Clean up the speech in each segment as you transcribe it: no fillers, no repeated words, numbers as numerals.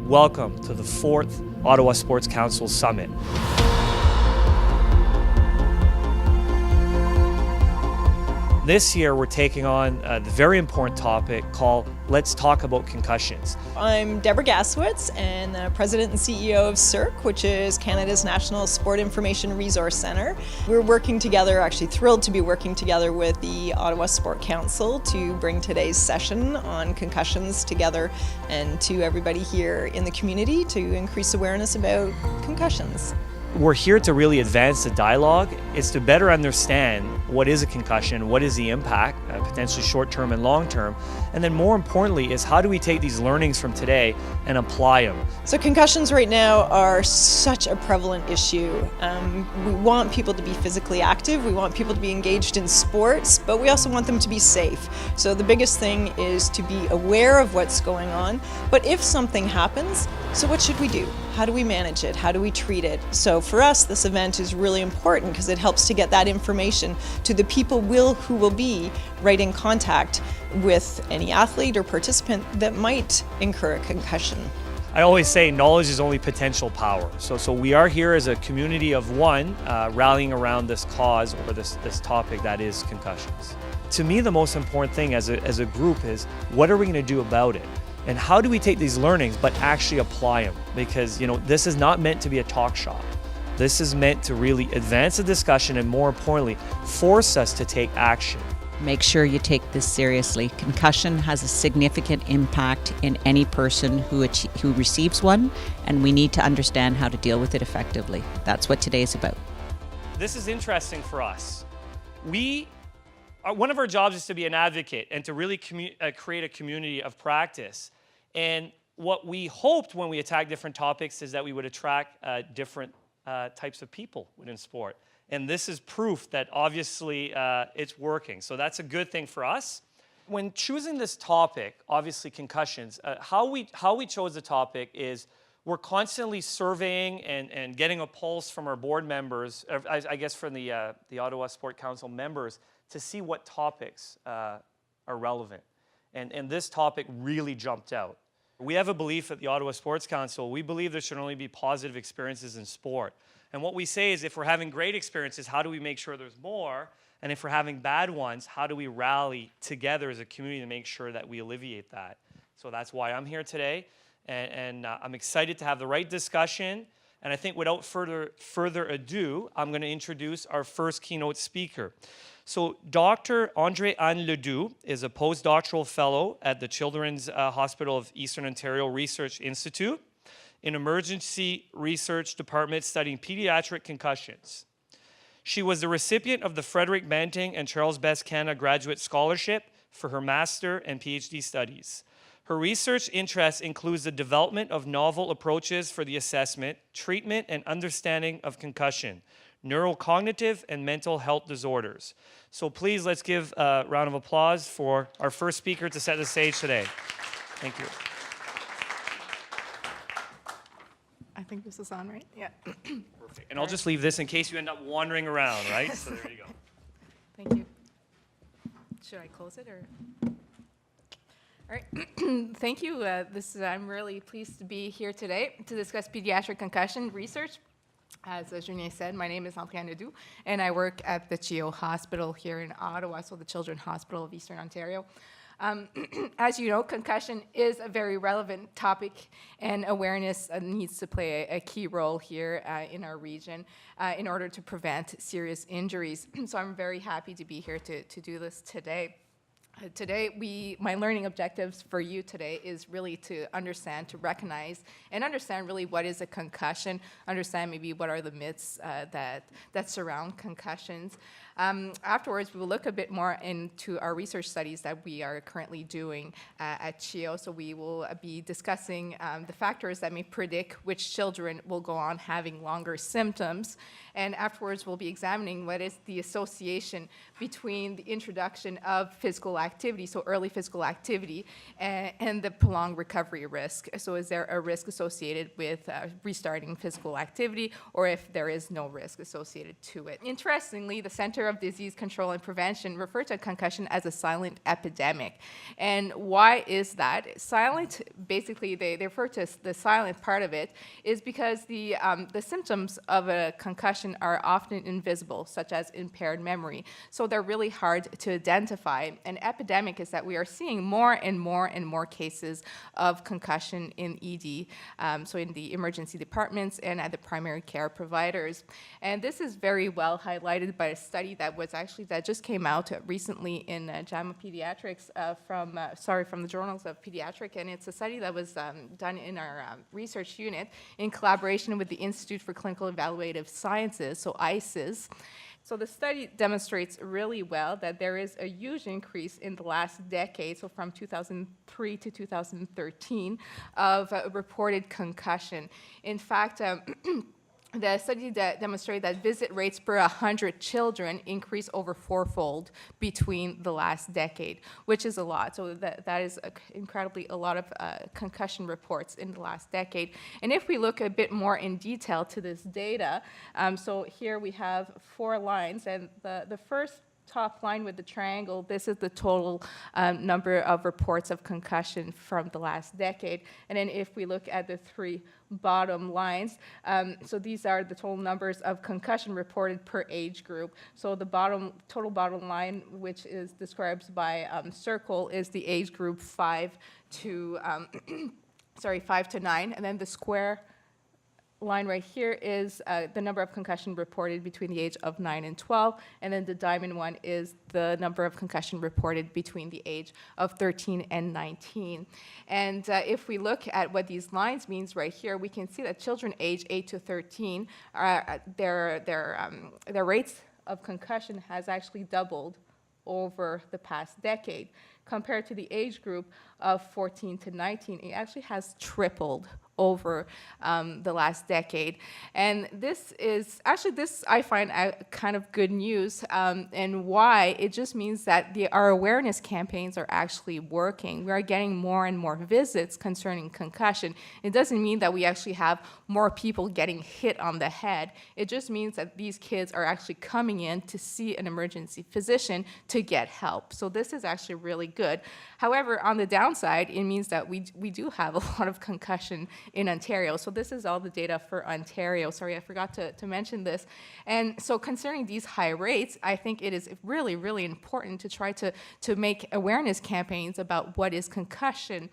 Welcome to the 4th Ottawa Sports Council Summit. This year we're taking on the very important topic called Let's Talk About Concussions. I'm Deborah Gasowitz and the President and CEO of CIRC, which is Canada's National Sport Information Resource Centre. We're working together, actually thrilled to be working together with the Ottawa Sport Council to bring today's session on concussions together and to everybody here in the community to increase awareness about concussions. We're here to really advance the dialogue. It's to better understand what is a concussion, what is the impact, potentially short-term and long-term, and then more importantly is how do we take these learnings from today and apply them. So concussions right now are such a prevalent issue. We want people to be physically active, we want people to be engaged in sports, but we also want them to be safe. So the biggest thing is to be aware of what's going on, but if something happens, so what should we do? How do we manage it? How do we treat it? So for us, this event is really important because it helps to get that information to the people who will be right in contact with any athlete or participant that might incur a concussion. I always say knowledge is only potential power. So we are here as a community of one, rallying around this cause or this topic that is concussions. To me, the most important thing as a group is what are we going to do about it? And how do we take these learnings but actually apply them? Because this is not meant to be a talk shop. This is meant to really advance the discussion and more importantly, force us to take action. Make sure you take this seriously. Concussion has a significant impact in any person who receives one, and we need to understand how to deal with it effectively. That's what today is about. This is interesting for us. One of our jobs is to be an advocate and to really create a community of practice. And what we hoped when we attacked different topics is that we would attract different types of people within sport. And this is proof that obviously it's working. So that's a good thing for us. When choosing this topic, obviously concussions, how we chose the topic is we're constantly surveying and getting a pulse from our board members, I guess from the Ottawa Sport Council members, to see what topics are relevant. And this topic really jumped out. We have a belief at the Ottawa Sports Council, we believe there should only be positive experiences in sport. And what we say is if we're having great experiences, how do we make sure there's more? And if we're having bad ones, how do we rally together as a community to make sure that we alleviate that? So that's why I'm here today. And I'm excited to have the right discussion. And I think without further ado, I'm going to introduce our first keynote speaker. So Dr. André-Anne Ledoux is a postdoctoral fellow at the Children's Hospital of Eastern Ontario Research Institute in Emergency Research Department studying pediatric concussions. She was the recipient of the Frederick Banting and Charles Best Canada Graduate Scholarship for her master and PhD studies. Her research interests includes the development of novel approaches for the assessment, treatment, and understanding of concussion, neurocognitive and mental health disorders. So please, let's give a round of applause for our first speaker to set the stage today. Thank you. I think this is on, right? Yeah. Perfect. And I'll just leave this in case you end up wandering around, right? So there you go. Thank you. Should I close it or? All right. Thank you. I'm really pleased to be here today to discuss pediatric concussion research. As Julien said, my name is André-Anne Ledoux, and I work at the CHEO Hospital here in Ottawa, so the Children's Hospital of Eastern Ontario. As you know, concussion is a very relevant topic, and awareness needs to play a key role here in our region in order to prevent serious injuries. So I'm very happy to be here to do this today. Today, my learning objectives for you today is really to understand, to recognize, and understand really what is a concussion, understand maybe what are the myths that surround concussions. Afterwards, we will look a bit more into our research studies that we are currently doing at CHEO. So we will be discussing the factors that may predict which children will go on having longer symptoms. And afterwards, we'll be examining what is the association between the introduction of physical activity, so early physical activity, and the prolonged recovery risk. So is there a risk associated with restarting physical activity, or if there is no risk associated to it? Interestingly, the Center Center of Disease Control and Prevention refer to concussion as a silent epidemic. And why is that? Silent, basically, they refer to the silent part of it, is because the symptoms of a concussion are often invisible, such as impaired memory. So they're really hard to identify. An epidemic is that we are seeing more and more and more cases of concussion in ED, so in the emergency departments and at the primary care providers. And this is very well highlighted by a study that just came out recently in JAMA Pediatrics from the Journals of Pediatric, and it's a study that was done in our research unit in collaboration with the Institute for Clinical Evaluative Sciences, so ICES. So the study demonstrates really well that there is a huge increase in the last decade, so from 2003 to 2013, of reported concussion. In fact, the study demonstrated that visit rates per 100 children increased over fourfold between the last decade, which is a lot. So that is incredibly a lot of concussion reports in the last decade. And if we look a bit more in detail to this data, so here we have 4 lines, and the first top line with the triangle, this is the total number of reports of concussion from the last decade. And then if we look at the 3 bottom lines, so these are the total numbers of concussion reported per age group. So the total bottom line, which is described by circle, is the age group 5 to 9, and then the square line right here is the number of concussion reported between the age of 9 and 12, and then the diamond one is the number of concussion reported between the age of 13 and 19. And if we look at what these lines means right here, we can see that children age 8 to 13, their rates of concussion has actually doubled over the past decade. Compared to the age group of 14 to 19, it actually has tripled over the last decade. And this I find kind of good news, and why? It just means that our awareness campaigns are actually working. We are getting more and more visits concerning concussion. It doesn't mean that we actually have more people getting hit on the head. It just means that these kids are actually coming in to see an emergency physician to get help. So this is actually really good. However, on the downside, it means that we do have a lot of concussion in Ontario. So this is all the data for Ontario. Sorry, I forgot to mention this. And so concerning these high rates, I think it is really, really important to try to make awareness campaigns about what is concussion,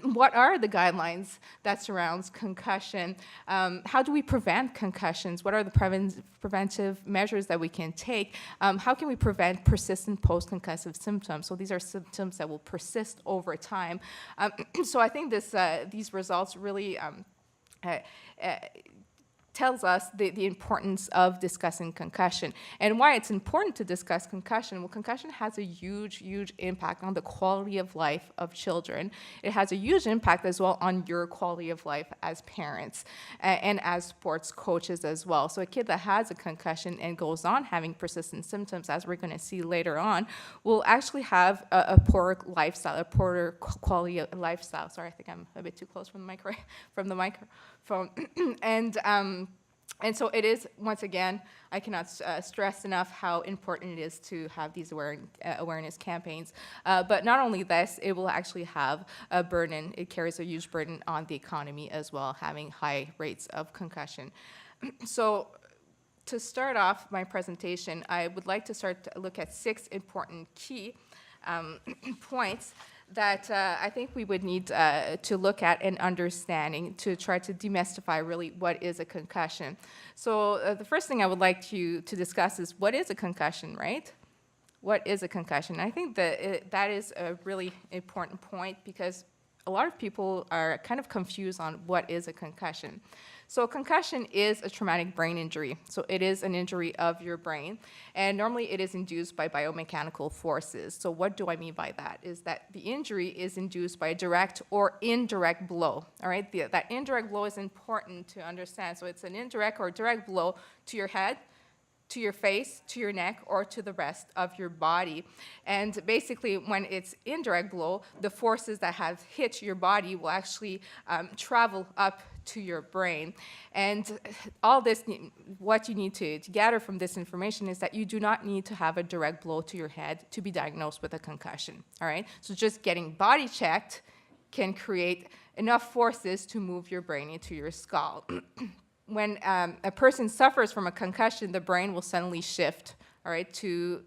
what are the guidelines that surrounds concussion, how do we prevent concussions, what are the preventive measures that we can take, how can we prevent persistent post-concussive symptoms. So these are symptoms that will persist over time. So I think these results really tells us the importance of discussing concussion. And why it's important to discuss concussion, well, concussion has a huge, huge impact on the quality of life of children. It has a huge impact as well on your quality of life as parents and as sports coaches as well. So a kid that has a concussion and goes on having persistent symptoms, as we're going to see later on, will actually have a poor lifestyle, a poorer quality of lifestyle. Sorry, I think I'm a bit too close from the microphone. And so it is, once again, I cannot stress enough how important it is to have these awareness campaigns. But not only this, it will actually have a burden. It carries a huge burden on the economy as well, having high rates of concussion. So to start off my presentation, I would like to start to look at 6 important key points that I think we would need to look at and understanding to try to demystify really what is a concussion. So the first thing I would like to discuss is what is a concussion, right? What is a concussion? I think that is a really important point because a lot of people are kind of confused on what is a concussion. So a concussion is a traumatic brain injury. So it is an injury of your brain. And normally it is induced by biomechanical forces. So what do I mean by that? Is that the injury is induced by a direct or indirect blow. All right, that indirect blow is important to understand. So it's an indirect or direct blow to your head, to your face, to your neck, or to the rest of your body. And basically, when it's indirect blow, the forces that have hit your body will actually travel up to your brain. And all this, what you need to gather from this information is that you do not need to have a direct blow to your head to be diagnosed with a concussion, all right? So just getting body checked can create enough forces to move your brain into your skull. When a person suffers from a concussion, the brain will suddenly shift, all right, to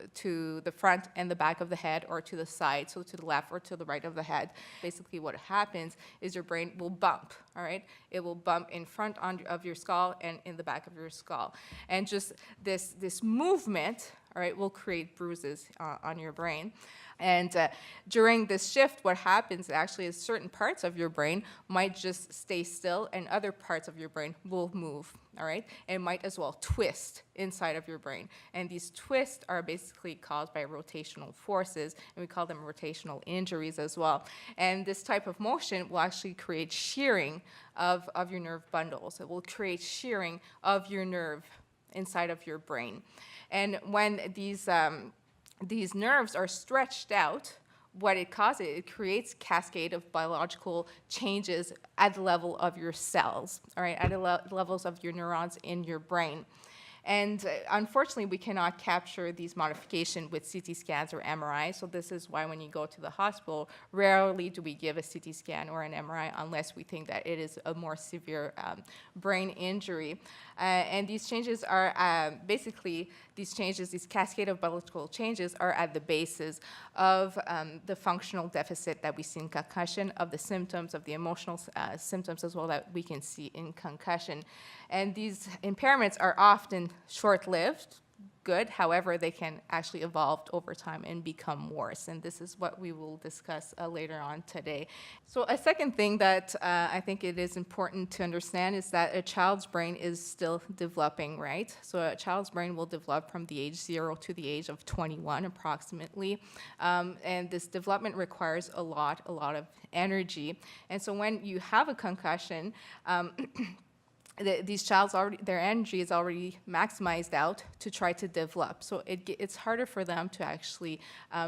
the front and the back of the head, or to the side, so to the left or to the right of the head. Basically what happens is your brain will bump, all right? It will bump in front of your skull and in the back of your skull. And just this movement, all right, will create bruises on your brain. And during this shift, what happens actually is certain parts of your brain might just stay still and other parts of your brain will move, all right? And might as well twist inside of your brain. And these twists are basically caused by rotational forces, and we call them rotational injuries as well. And this type of motion will actually create shearing of your nerve bundles. It will create shearing of your nerve inside of your brain. And when these nerves are stretched out, what it causes, it creates cascade of biological changes at the level of your cells, all right, at the levels of your neurons in your brain. And unfortunately, we cannot capture these modifications with CT scans or MRI. So this is why when you go to the hospital, rarely do we give a CT scan or an MRI unless we think that it is a more severe brain injury. And these changes are these cascade of biological changes are at the basis of the functional deficit that we see in concussion, of the symptoms, of the emotional symptoms as well that we can see in concussion. And these impairments are often short-lived, good. However, they can actually evolve over time and become worse. And this is what we will discuss later on today. So a second thing that I think it is important to understand is that a child's brain is still developing, right? So a child's brain will develop from the age 0 to the age of 21 approximately. And this development requires a lot of energy. And so when you have a concussion, these child's their energy is already maximized out to try to develop. So it's harder for them to actually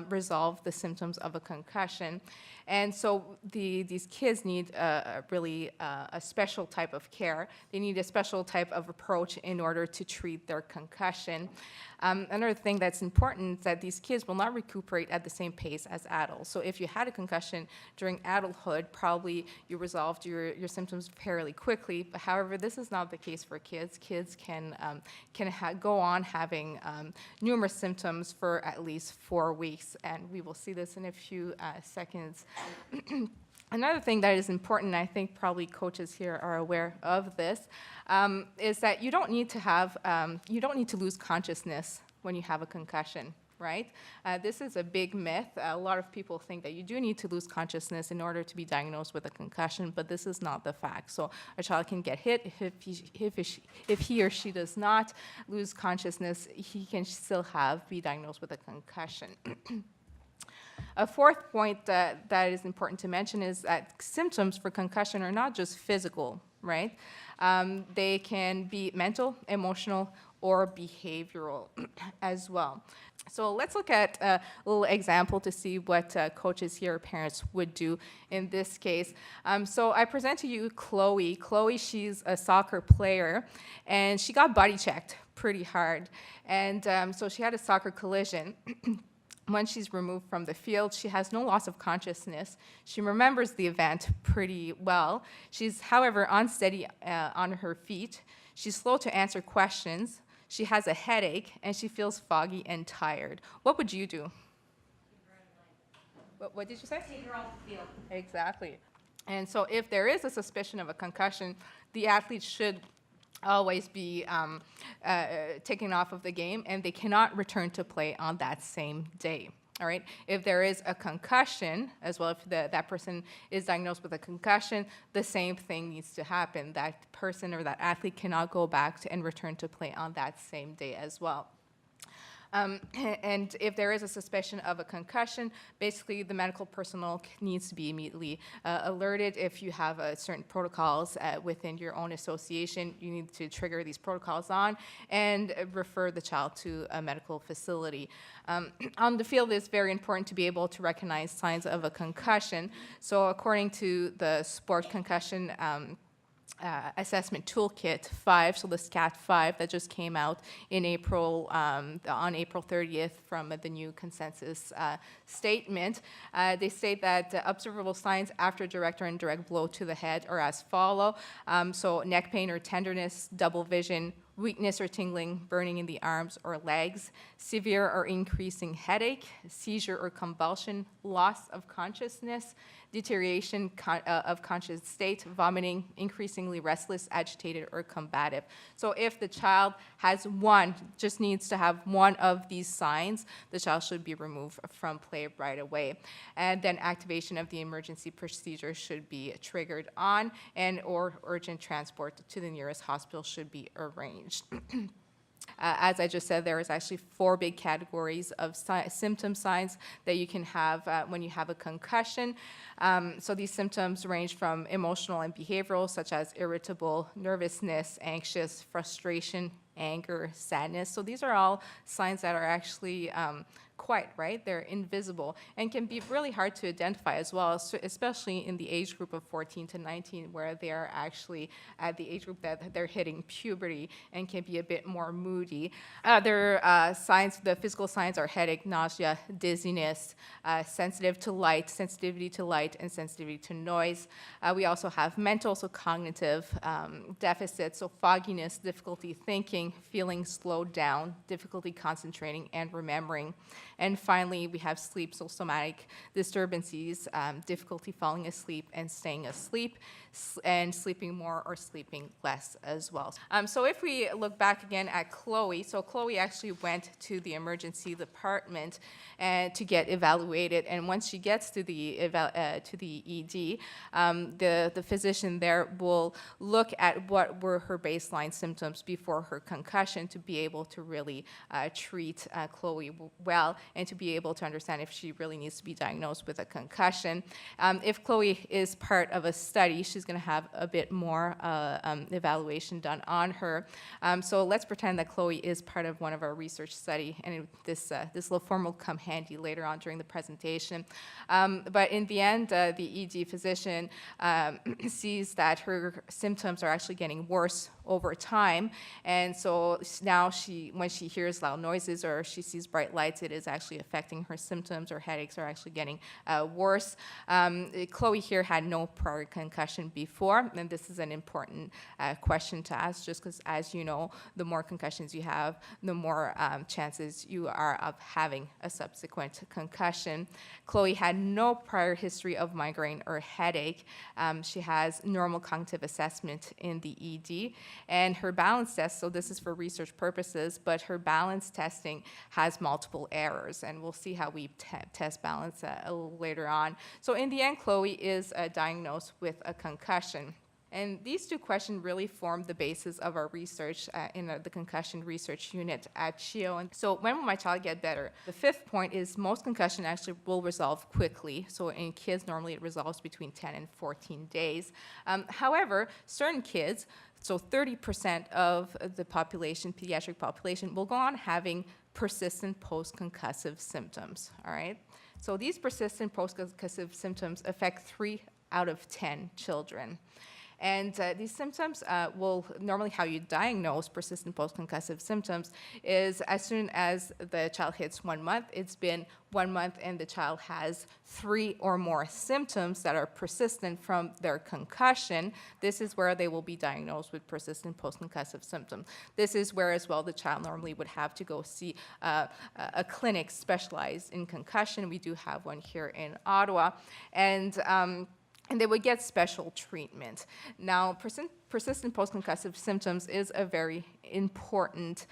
resolve the symptoms of a concussion. And so these kids need a special type of care. They need a special type of approach in order to treat their concussion. Another thing that's important is that these kids will not recuperate at the same pace as adults. So if you had a concussion during adulthood, probably you resolved your symptoms fairly quickly. But however, this is not the case for kids. Kids can go on having numerous symptoms for at least 4 weeks, and we will see this in a few seconds. Another thing that is important, and I think probably coaches here are aware of this, is that you don't need to lose consciousness when you have a concussion, right? This is a big myth. A lot of people think that you do need to lose consciousness in order to be diagnosed with a concussion, but this is not the fact. So a child can get hit. If he or she does not lose consciousness, he can still be diagnosed with a concussion. A fourth point that is important to mention is that symptoms for concussion are not just physical, right? They can be mental, emotional, or behavioral as well. So let's look at a little example to see what coaches here or parents would do in this case. So I present to you Chloe. Chloe, she's a soccer player, and she got body checked pretty hard. And so she had a soccer collision. When she's removed from the field, she has no loss of consciousness. She remembers the event pretty well. She's, however, unsteady on her feet. She's slow to answer questions. She has a headache, and she feels foggy and tired. What would you do? What did you say? Take her off the field. Exactly. And so if there is a suspicion of a concussion, the athlete should always be taken off of the game, and they cannot return to play on that same day. All right. If there is a concussion, as well, if that person is diagnosed with a concussion, the same thing needs to happen. That person or that athlete cannot go back and return to play on that same day as well. And if there is a suspicion of a concussion, basically the medical personnel needs to be immediately alerted. If you have certain protocols within your own association, you need to trigger these protocols on and refer the child to a medical facility. On the field, it's very important to be able to recognize signs of a concussion. So according to the Sport Concussion Assessment Toolkit 5, so the SCAT 5 that just came out in April, on April 30th from the new consensus statement. They state that observable signs after direct or indirect blow to the head are as follow. So neck pain or tenderness, double vision, weakness or tingling, burning in the arms or legs, severe or increasing headache, seizure or convulsion, loss of consciousness, deterioration of conscious state, vomiting, increasingly restless, agitated, or combative. So if the child has just needs to have one of these signs, the child should be removed from play right away. And then activation of the emergency procedure should be triggered on, and or urgent transport to the nearest hospital should be arranged. As I just said, there is actually 4 big categories of symptom signs that you can have when you have a concussion. So these symptoms range from emotional and behavioral, such as irritable, nervousness, anxious, frustration, anger, sadness. So these are all signs that are actually quiet, right? They're invisible and can be really hard to identify as well, especially in the age group of 14 to 19, where they're actually at the age group that they're hitting puberty and can be a bit more moody. Other signs, the physical signs are headache, nausea, dizziness, sensitivity to light, and sensitivity to noise. We also have mental, so cognitive deficits, so fogginess, difficulty thinking, feeling slowed down, difficulty concentrating and remembering. And finally, we have sleep, so somatic disturbances, difficulty falling asleep and staying asleep, and sleeping more or sleeping less as well. So if we look back again at Chloe, so Chloe actually went to the emergency department to get evaluated, and once she gets to the ED, the physician there will look at what were her baseline symptoms before her concussion to be able to really treat Chloe well and to be able to understand if she really needs to be diagnosed with a concussion. If Chloe is part of a study, she's going to have a bit more evaluation done on her. So let's pretend that Chloe is part of one of our research study, and this little form will come handy later on during the presentation. But in the end, the ED physician sees that her symptoms are actually getting worse over time, and so now when she hears loud noises or she sees bright lights, it is actually affecting her symptoms. Her headaches are actually getting worse. Chloe here had no prior concussion before, and this is an important question to ask, just because, as you know, the more concussions you have, the more chances you are of having a subsequent concussion. Chloe had no prior history of migraine or headache. She has normal cognitive assessment in the ED, and her balance test, so this is for research purposes, but her balance testing has multiple errors, and we'll see how we test balance a little later on. So in the end, Chloe is diagnosed with a concussion. And these 2 questions really form the basis of our research in the concussion research unit at CHEO. And so when will my child get better? The 5th point is most concussion actually will resolve quickly. So in kids, normally it resolves between 10 and 14 days. However, certain kids, so 30% of the population, pediatric population, will go on having persistent post-concussive symptoms, all right? So these persistent post-concussive symptoms affect 3 out of 10 children. And these symptoms will normally, how you diagnose persistent post-concussive symptoms is as soon as the child hits 1 month, it's been 1 month and the child has 3 or more symptoms that are persistent from their concussion. This is where they will be diagnosed with persistent post-concussive symptoms. This is where as well the child normally would have to go see a clinic specialized in concussion. We do have one here in Ottawa. And they would get special treatment. Now, persistent post-concussive symptoms is a very important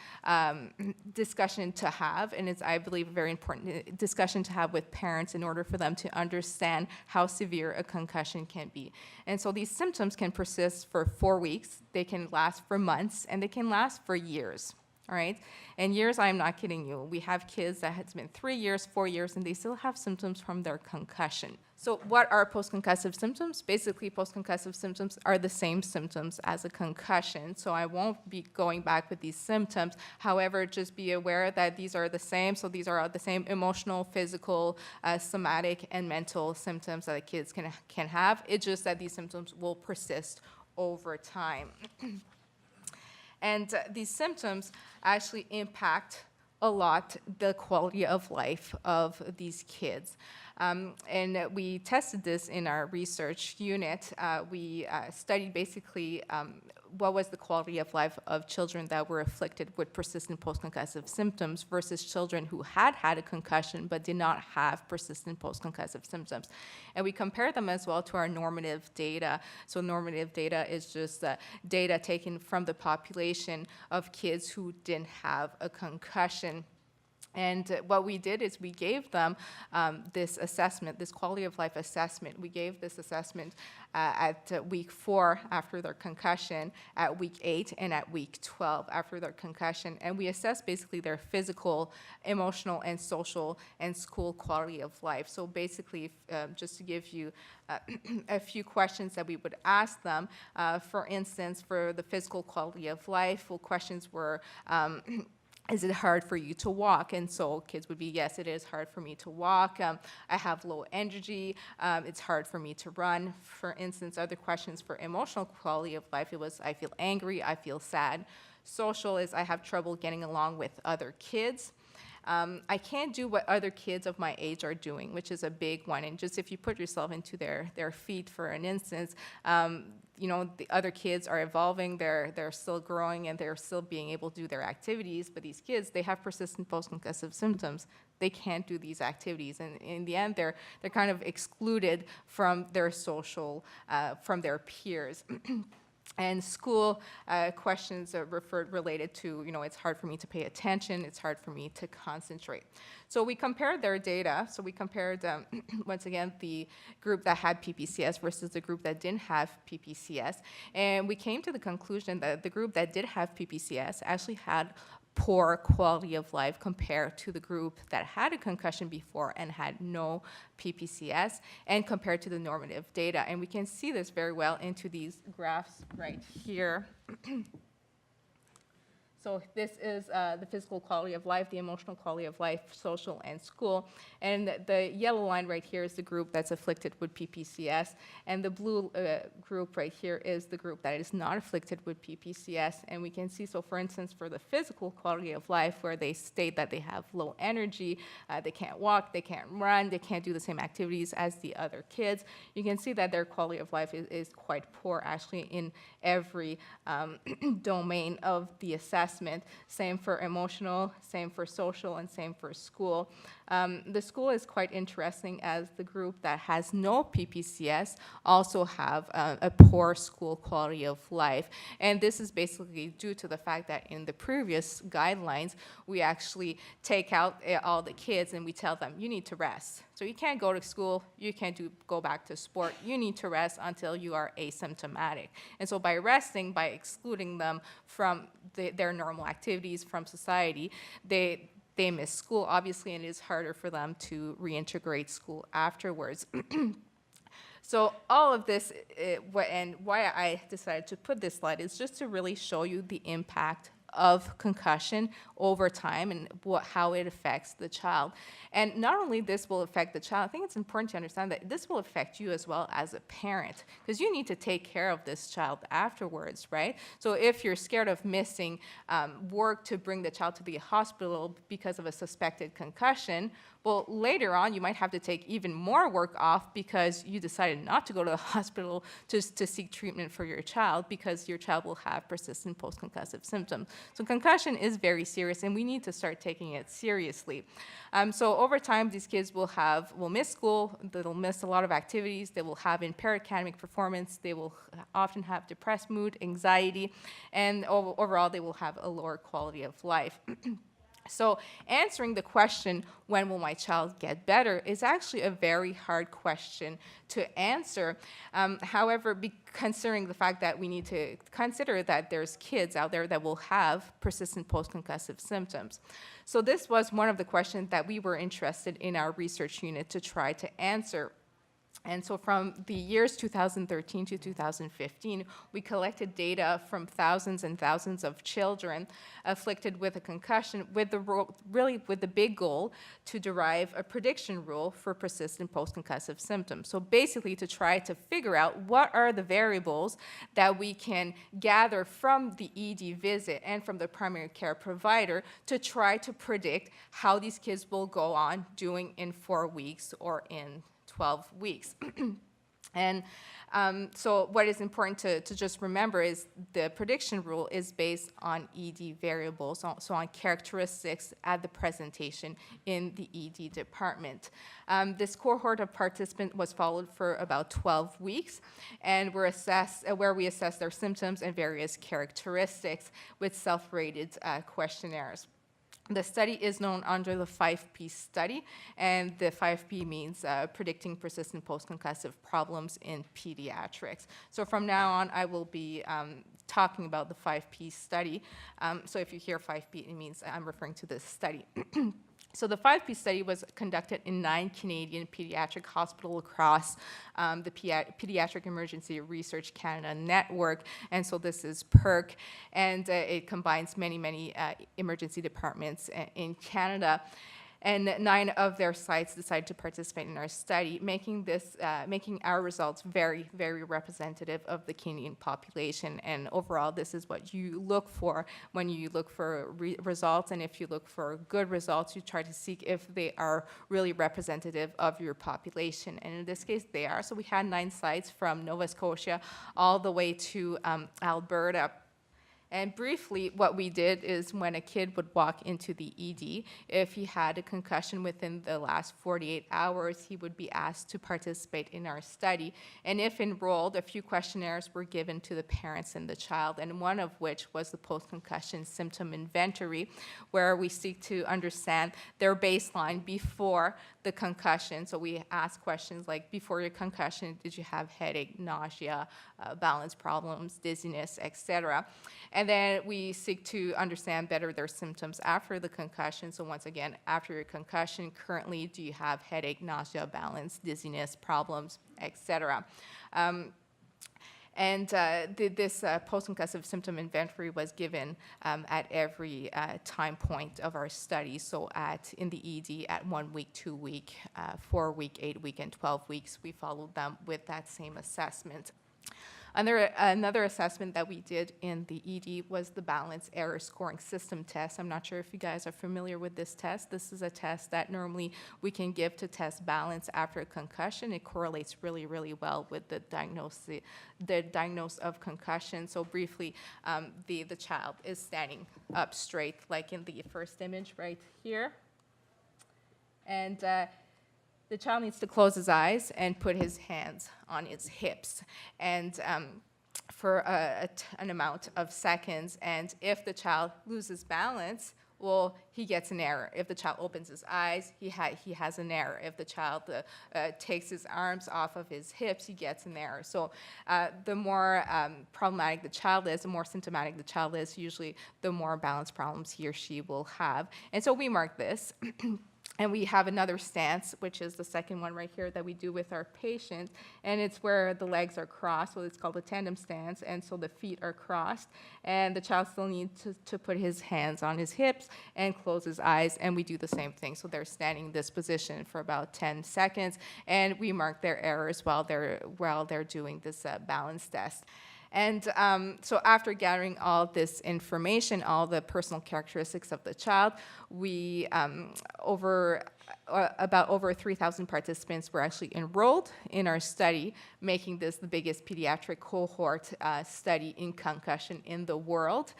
discussion to have, and it's, I believe, a very important discussion to have with parents in order for them to understand how severe a concussion can be. And so these symptoms can persist for 4 weeks, they can last for months, and they can last for years. all right? And years, I'm not kidding you. We have kids that has been 3 years, 4 years, and they still have symptoms from their concussion. So what are post-concussive symptoms? Basically, post-concussive symptoms are the same symptoms as a concussion. So I won't be going back with these symptoms. However, just be aware that these are the same. So these are the same emotional, physical, somatic, and mental symptoms that the kids can have. It's just that these symptoms will persist over time. And these symptoms actually impact a lot the quality of life of these kids. And we tested this in our research unit. We studied basically what was the quality of life of children that were afflicted with persistent post-concussive symptoms versus children who had had a concussion but did not have persistent post-concussive symptoms. And we compared them as well to our normative data. So normative data is just data taken from the population of kids who didn't have a concussion. And what we did is we gave them this assessment, this quality of life assessment. We gave this assessment at week 4 after their concussion, at week 8, and at week 12 after their concussion. And we assessed basically their physical, emotional, and social and school quality of life. So basically, just to give you a few questions that we would ask them, for instance, for the physical quality of life, well, questions were, is it hard for you to walk? And so kids would be, yes, it is hard for me to walk. I have low energy. It's hard for me to run. For instance, other questions for emotional quality of life, it was, I feel angry, I feel sad. Social is, I have trouble getting along with other kids. I can't do what other kids of my age are doing, which is a big one. And just if you put yourself into their feet for an instance, you know, the other kids are evolving, they're still growing, and they're still being able to do their activities, but these kids, they have persistent post-concussive symptoms. They can't do these activities, and in the end, they're kind of excluded from their social, from their peers. And school questions are related to, you know, it's hard for me to pay attention, it's hard for me to concentrate. So we compared their data. So we compared, once again, the group that had PPCS versus the group that didn't have PPCS. And we came to the conclusion that the group that did have PPCS actually had poor quality of life compared to the group that had a concussion before and had no PPCS, and compared to the normative data. And we can see this very well into these graphs right here. So this is the physical quality of life, the emotional quality of life, social, and school. And the yellow line right here is the group that's afflicted with PPCS. And the blue group right here is the group that is not afflicted with PPCS. And we can see, so for instance, for the physical quality of life, where they state that they have low energy, they can't walk, they can't run, they can't do the same activities as the other kids, you can see that their quality of life is quite poor, actually, in every domain of the assessment. Same for emotional, same for social, and same for school. The school is quite interesting, as the group that has no PPCS also have a poor school quality of life. And this is basically due to the fact that in the previous guidelines, we actually take out all the kids and we tell them, you need to rest. So you can't go to school, you can't go back to sport, you need to rest until you are asymptomatic. And so by resting, by excluding them from their normal activities from society, they miss school, obviously, and it is harder for them to reintegrate school afterwards. So all of this, and why I decided to put this slide, is just to really show you the impact of concussion over time and how it affects the child. And not only this will affect the child, I think it's important to understand that this will affect you as well as a parent, because you need to take care of this child afterwards, right? So if you're scared of missing work to bring the child to the hospital because of a suspected concussion, well, later on, you might have to take even more work off because you decided not to go to the hospital to seek treatment for your child, because your child will have persistent post-concussive symptoms. So concussion is very serious, and we need to start taking it seriously. So over time, these kids will miss school, they'll miss a lot of activities, they will have impaired academic performance, they will often have depressed mood, anxiety, and overall, they will have a lower quality of life. So answering the question, when will my child get better, is actually a very hard question to answer. However, considering the fact that we need to consider that there's kids out there that will have persistent post-concussive symptoms. So this was one of the questions that we were interested in our research unit to try to answer. And so from the years 2013 to 2015, we collected data from thousands and thousands of children afflicted with a concussion with the big goal to derive a prediction rule for persistent post-concussive symptoms. So basically to try to figure out what are the variables that we can gather from the ED visit and from the primary care provider to try to predict how these kids will go on doing in 4 weeks or in 12 weeks. And so what is important to just remember is the prediction rule is based on ED variables, so on characteristics at the presentation in the ED department. This cohort of participants was followed for about 12 weeks, and were assessed, where we assessed their symptoms and various characteristics with self-rated questionnaires. The study is known under the 5P study, and the 5P means predicting persistent post-concussive problems in pediatrics. So from now on, I will be talking about the 5P study. So if you hear 5P, it means I'm referring to this study. So the 5P study was conducted in 9 Canadian pediatric hospitals across the Pediatric Emergency Research Canada network, and so this is PERC, and it combines many emergency departments in Canada. And 9 of their sites decided to participate in our study, making our results very, very representative of the Canadian population. And overall, this is what you look for when you look for results. And if you look for good results, you try to seek if they are really representative of your population. And in this case, they are. So we had 9 sites from Nova Scotia all the way to Alberta. And briefly, what we did is when a kid would walk into the ED, if he had a concussion within the last 48 hours, he would be asked to participate in our study. And if enrolled, a few questionnaires were given to the parents and the child, and one of which was the post-concussion symptom inventory, where we seek to understand their baseline before the concussion. So we ask questions like, before your concussion, did you have headache, nausea, balance problems, dizziness, etc.? And then we seek to understand better their symptoms after the concussion. So once again, after your concussion, currently, do you have headache, nausea, balance, dizziness, problems, etc.? This post-concussive symptom inventory was given at every time point of our study. So in the ED at 1 week, 2 week, 4 week, 8 week, and 12 weeks, we followed them with that same assessment. Another assessment that we did in the ED was the Balance Error Scoring System test. I'm not sure if you guys are familiar with this test. This is a test that normally we can give to test balance after a concussion. It correlates really, really well with the diagnosis of concussion. So briefly, the child is standing up straight, like in the first image right here. And the child needs to close his eyes and put his hands on his hips, and for an amount of seconds. And if the child loses balance, well, he gets an error. If the child opens his eyes, he has an error. If the child takes his arms off of his hips, he gets an error. So the more problematic the child is, the more symptomatic the child is, usually the more balance problems he or she will have. And so we mark this. And we have another stance, which is the second one right here that we do with our patient, and it's where the legs are crossed, so it's called a tandem stance, and so the feet are crossed, and the child still needs to put his hands on his hips and close his eyes, and we do the same thing. So they're standing in this position for about 10 seconds, and we mark their errors while they're doing this balance test. And so after gathering all this information, all the personal characteristics of the child, we, about over 3,000 participants were actually enrolled in our study, making this the biggest pediatric cohort study in concussion in the world.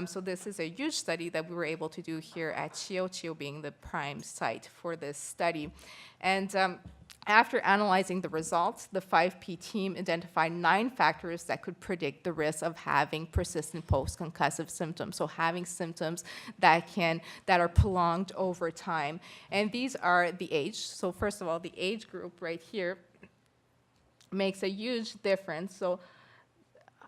So this is a huge study that we were able to do here at CHIO being the prime site for this study. And After analyzing the results, the 5P team identified 9 factors that could predict the risk of having persistent post-concussive symptoms, so having symptoms that are prolonged over time. And these are the age. So first of all, the age group right here makes a huge difference. So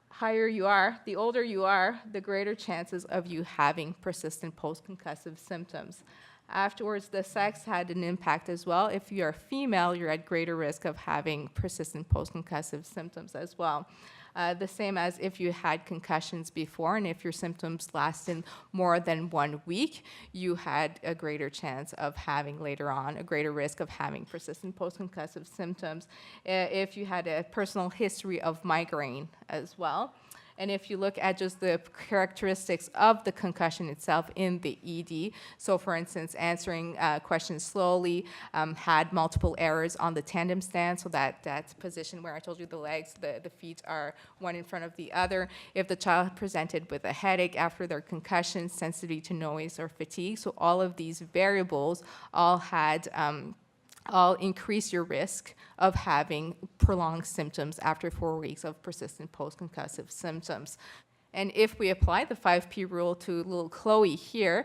higher you are, the older you are, the greater chances of you having persistent post-concussive symptoms. Afterwards, the sex had an impact as well. If you're female, you're at greater risk of having persistent post-concussive symptoms as well. The same as if you had concussions before, and if your symptoms lasted more than 1 week, you had a greater chance of having later on a greater risk of having persistent post-concussive symptoms. If you had a personal history of migraine as well. And if you look at just the characteristics of the concussion itself in the ED, so for instance, answering questions slowly, had multiple errors on the tandem stand, so that position where I told you the legs, the feet are one in front of the other. If the child presented with a headache after their concussion, sensitivity to noise or fatigue, so all of these variables all had all increase your risk of having prolonged symptoms after 4 weeks of persistent post-concussive symptoms. And if we apply the 5P rule to little Chloe here,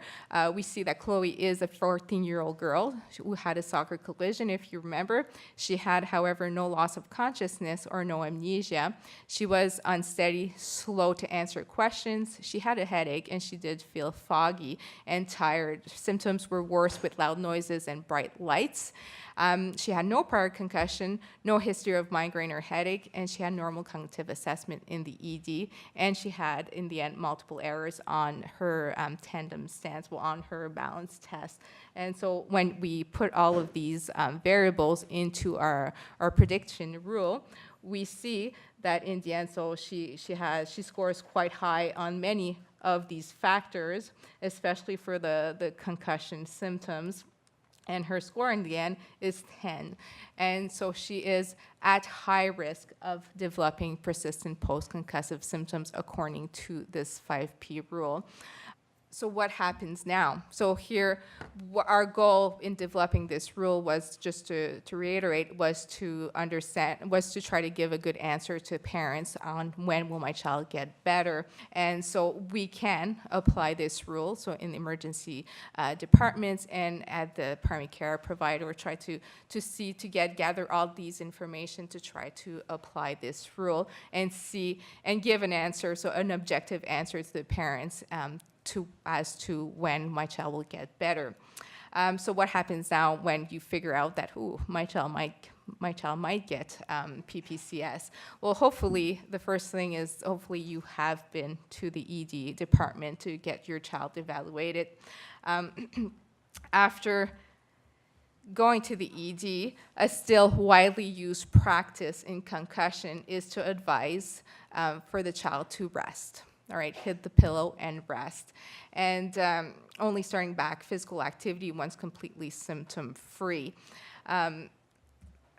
we see that Chloe is a 14-year-old girl who had a soccer collision, if you remember. She had, however, no loss of consciousness or no amnesia. She was unsteady, slow to answer questions. She had a headache, and she did feel foggy and tired. Symptoms were worse with loud noises and bright lights. She had no prior concussion, no history of migraine or headache, and she had normal cognitive assessment in the ED, and she had, in the end, multiple errors on her tandem stance, well, on her balance test. And so when we put all of these variables into our prediction rule, we see that in the end, so she scores quite high on many of these factors, especially for the concussion symptoms. And her score in the end is 10. And so she is at high risk of developing persistent post-concussive symptoms according to this 5P rule. So what happens now? So here, our goal in developing this rule was, just to reiterate, was to try to give a good answer to parents on when will my child get better. And so we can apply this rule, so in the emergency departments and at the primary care provider, try to gather all these information to try to apply this rule and give an answer, so an objective answer to the parents as to when my child will get better. So what happens now when you figure out that, my child might get PPCS? Well, hopefully, the first thing is hopefully you have been to the ED department to get your child evaluated. After going to the ED, a still widely used practice in concussion is to advise for the child to rest. All right, hit the pillow and rest. And only starting back physical activity once completely symptom-free.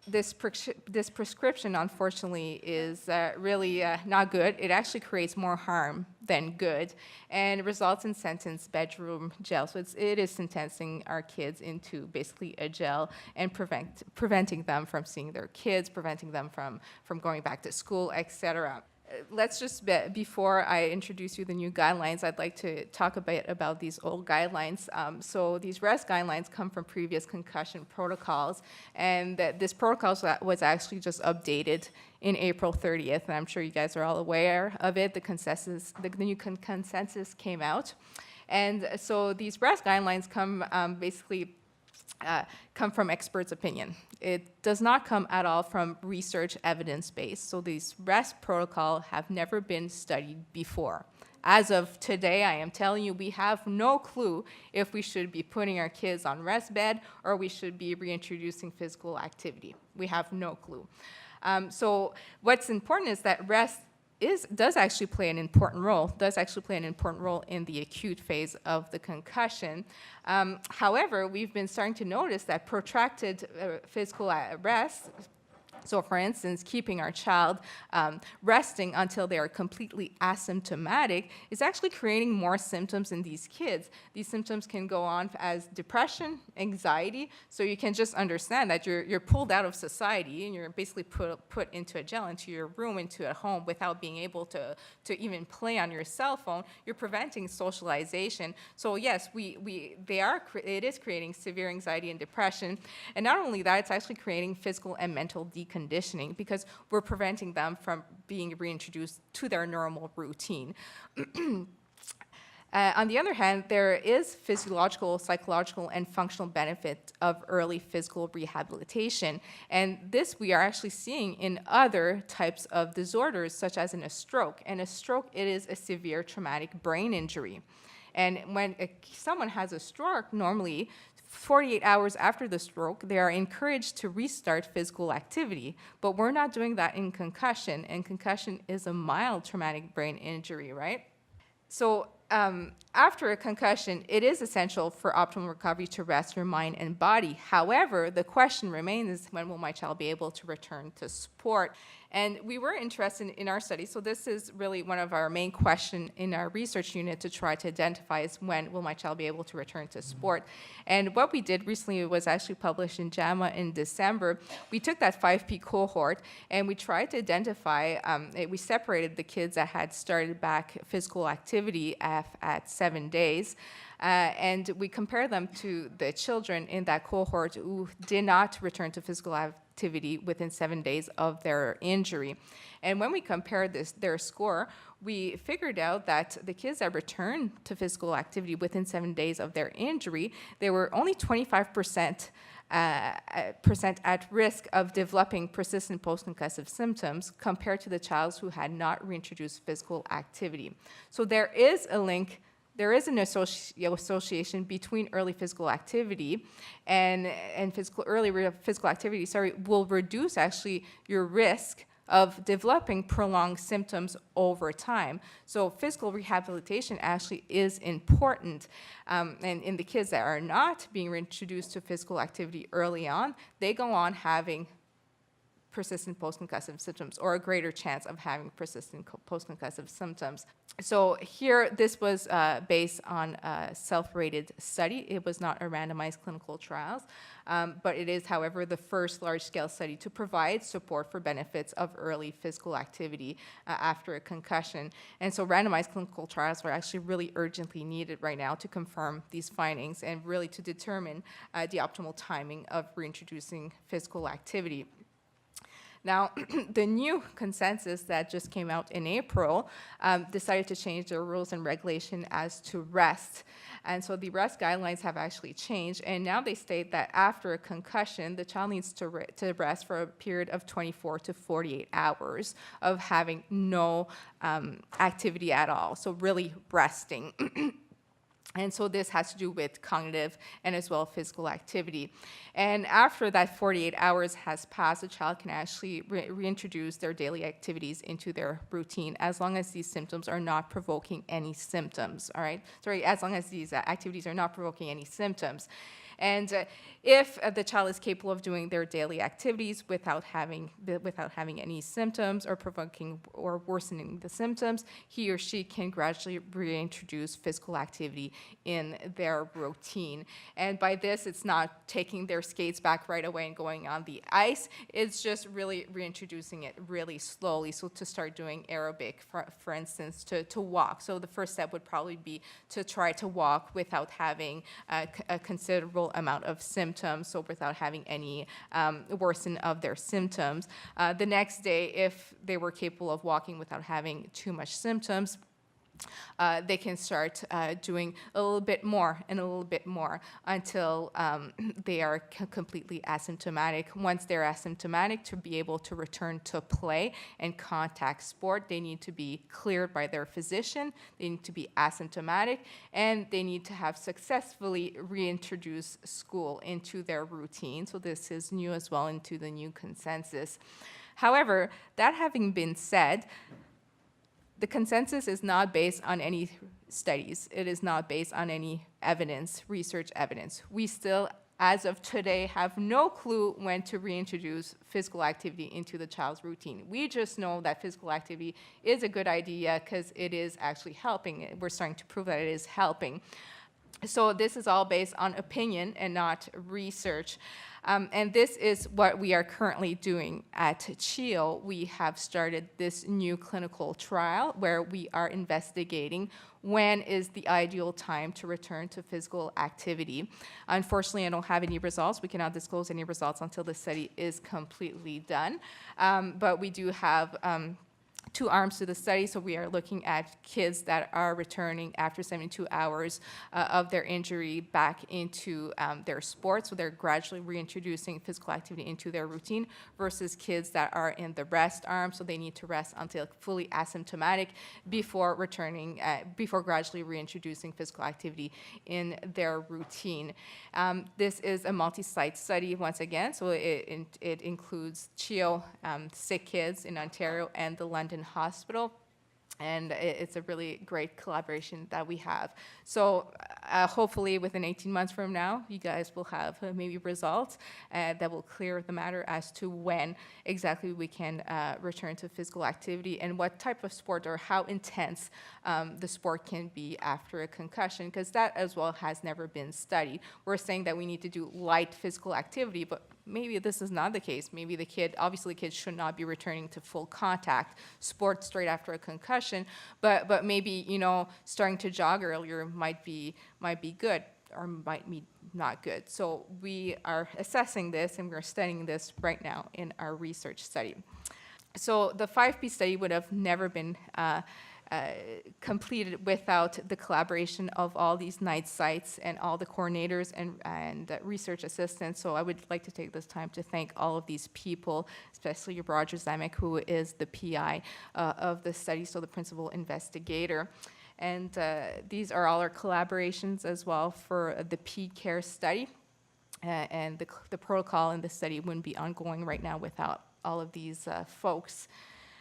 This prescription, unfortunately, is really not good. It actually creates more harm than good, and it results in sentence bedroom jail. So it is sentencing our kids into basically a jail and preventing them from seeing their kids, preventing them from going back to school, etc. Let's just, before I introduce you the new guidelines, I'd like to talk a bit about these old guidelines. So these REST guidelines come from previous concussion protocols, and this protocol was actually just updated in April 30th, and I'm sure you guys are all aware of it. The new consensus came out. And so these REST guidelines come from experts' opinion. It does not come at all from research evidence-based. So these REST protocols have never been studied before. As of today, I am telling you, we have no clue if we should be putting our kids on rest bed or we should be reintroducing physical activity. We have no clue. So what's important is that rest does actually play an important role in the acute phase of the concussion. However, we've been starting to notice that protracted physical rest So for instance, keeping our child resting until they are completely asymptomatic is actually creating more symptoms in these kids. These symptoms can go on as depression, anxiety, so you can just understand that you're pulled out of society and you're basically put into a jail, into your room, into a home without being able to even play on your cell phone. You're preventing socialization. So yes, it is creating severe anxiety and depression. And not only that, it's actually creating physical and mental deconditioning because we're preventing them from being reintroduced to their normal routine. On the other hand, there is physiological, psychological, and functional benefit of early physical rehabilitation. And this we are actually seeing in other types of disorders, such as in a stroke. And a stroke, it is a severe traumatic brain injury. And when someone has a stroke, normally 48 hours after the stroke, they are encouraged to restart physical activity. But we're not doing that in concussion, and concussion is a mild traumatic brain injury, right? So after a concussion, it is essential for optimal recovery to rest your mind and body. However, the question remains, when will my child be able to return to sport? And we were interested in our study, so this is really one of our main questions in our research unit to try to identify is when will my child be able to return to sport. And what we did recently was actually published in JAMA in December. We took that 5P cohort and we tried to identify, we separated the kids that had started back physical activity at 7 days. And we compared them to the children in that cohort who did not return to physical activity within 7 days of their injury. And when we compared their score, we figured out that the kids that returned to physical activity within 7 days of their injury, they were only 25% at risk of developing persistent post-concussive symptoms compared to the child who had not reintroduced physical activity. So there is a link. There is an association between early physical activity and early physical activity, will reduce actually your risk of developing prolonged symptoms over time. So physical rehabilitation actually is important. And in the kids that are not being reintroduced to physical activity early on, they go on having persistent post-concussive symptoms, or a greater chance of having persistent post-concussive symptoms. So here, this was based on a self-rated study. It was not a randomized clinical trials, but it is, however, the first large-scale study to provide support for benefits of early physical activity after a concussion. And so randomized clinical trials are actually really urgently needed right now to confirm these findings and really to determine the optimal timing of reintroducing physical activity. Now, the new consensus that just came out in April decided to change their rules and regulation as to rest. And so the rest guidelines have actually changed, and now they state that after a concussion, the child needs to rest for a period of 24 to 48 hours of having no activity at all, so really resting. And so this has to do with cognitive and as well physical activity. And after that 48 hours has passed, the child can actually reintroduce their daily activities into their routine as long as these symptoms are not provoking any symptoms, all right? Sorry, as long as these activities are not provoking any symptoms. And if the child is capable of doing their daily activities without having any symptoms or provoking or worsening the symptoms, he or she can gradually reintroduce physical activity in their routine. And by this, it's not taking their skates back right away and going on the ice. It's just really reintroducing it really slowly. So to start doing aerobic, for instance, to walk. So the first step would probably be to try to walk without having a considerable amount of symptoms, so without having any worsen of their symptoms. The next day, if they were capable of walking without having too much symptoms, they can start doing a little bit more and a little bit more until they are completely asymptomatic. Once they're asymptomatic, to be able to return to play and contact sport, they need to be cleared by their physician, they need to be asymptomatic, and they need to have successfully reintroduced school into their routine. So this is new as well into the new consensus. However, that having been said, the consensus is not based on any studies. It is not based on any evidence, research evidence. We still as of today, have no clue when to reintroduce physical activity into the child's routine. We just know that physical activity is a good idea because it is actually helping. We're starting to prove that it is helping. So this is all based on opinion and not research. And this is what we are currently doing at CHEO. We have started this new clinical trial where we are investigating when is the ideal time to return to physical activity. Unfortunately, I don't have any results. We cannot disclose any results until the study is completely done. But we do have two arms to the study. So we are looking at kids that are returning after 72 hours of their injury back into their sport. So they're gradually reintroducing physical activity into their routine versus kids that are in the rest arm. So they need to rest until fully asymptomatic before returning, before gradually reintroducing physical activity in their routine. This is a multi-site study once again. So it includes CHEO, sick kids in Ontario, and the London Hospital, and it's a really great collaboration that we have. So hopefully within 18 months from now, you guys will have maybe results that will clear the matter as to when exactly we can return to physical activity and what type of sport or how intense the sport can be after a concussion, because that as well has never been studied. We're saying that we need to do light physical activity, but maybe this is not the case. Maybe the kid, obviously kids should not be returning to full contact sport straight after a concussion, but maybe, you know, starting to jog earlier might be good or might be not good. So we are assessing this and we're studying this right now in our research study. So the 5P study would have never been completed without the collaboration of all these night sites and all the coordinators and research assistants. So I would like to take this time to thank all of these people, especially Roger Zemek, who is the PI of the study, so the principal investigator. And these are all our collaborations as well for the P-CARE study. And the protocol in the study wouldn't be ongoing right now without all of these folks.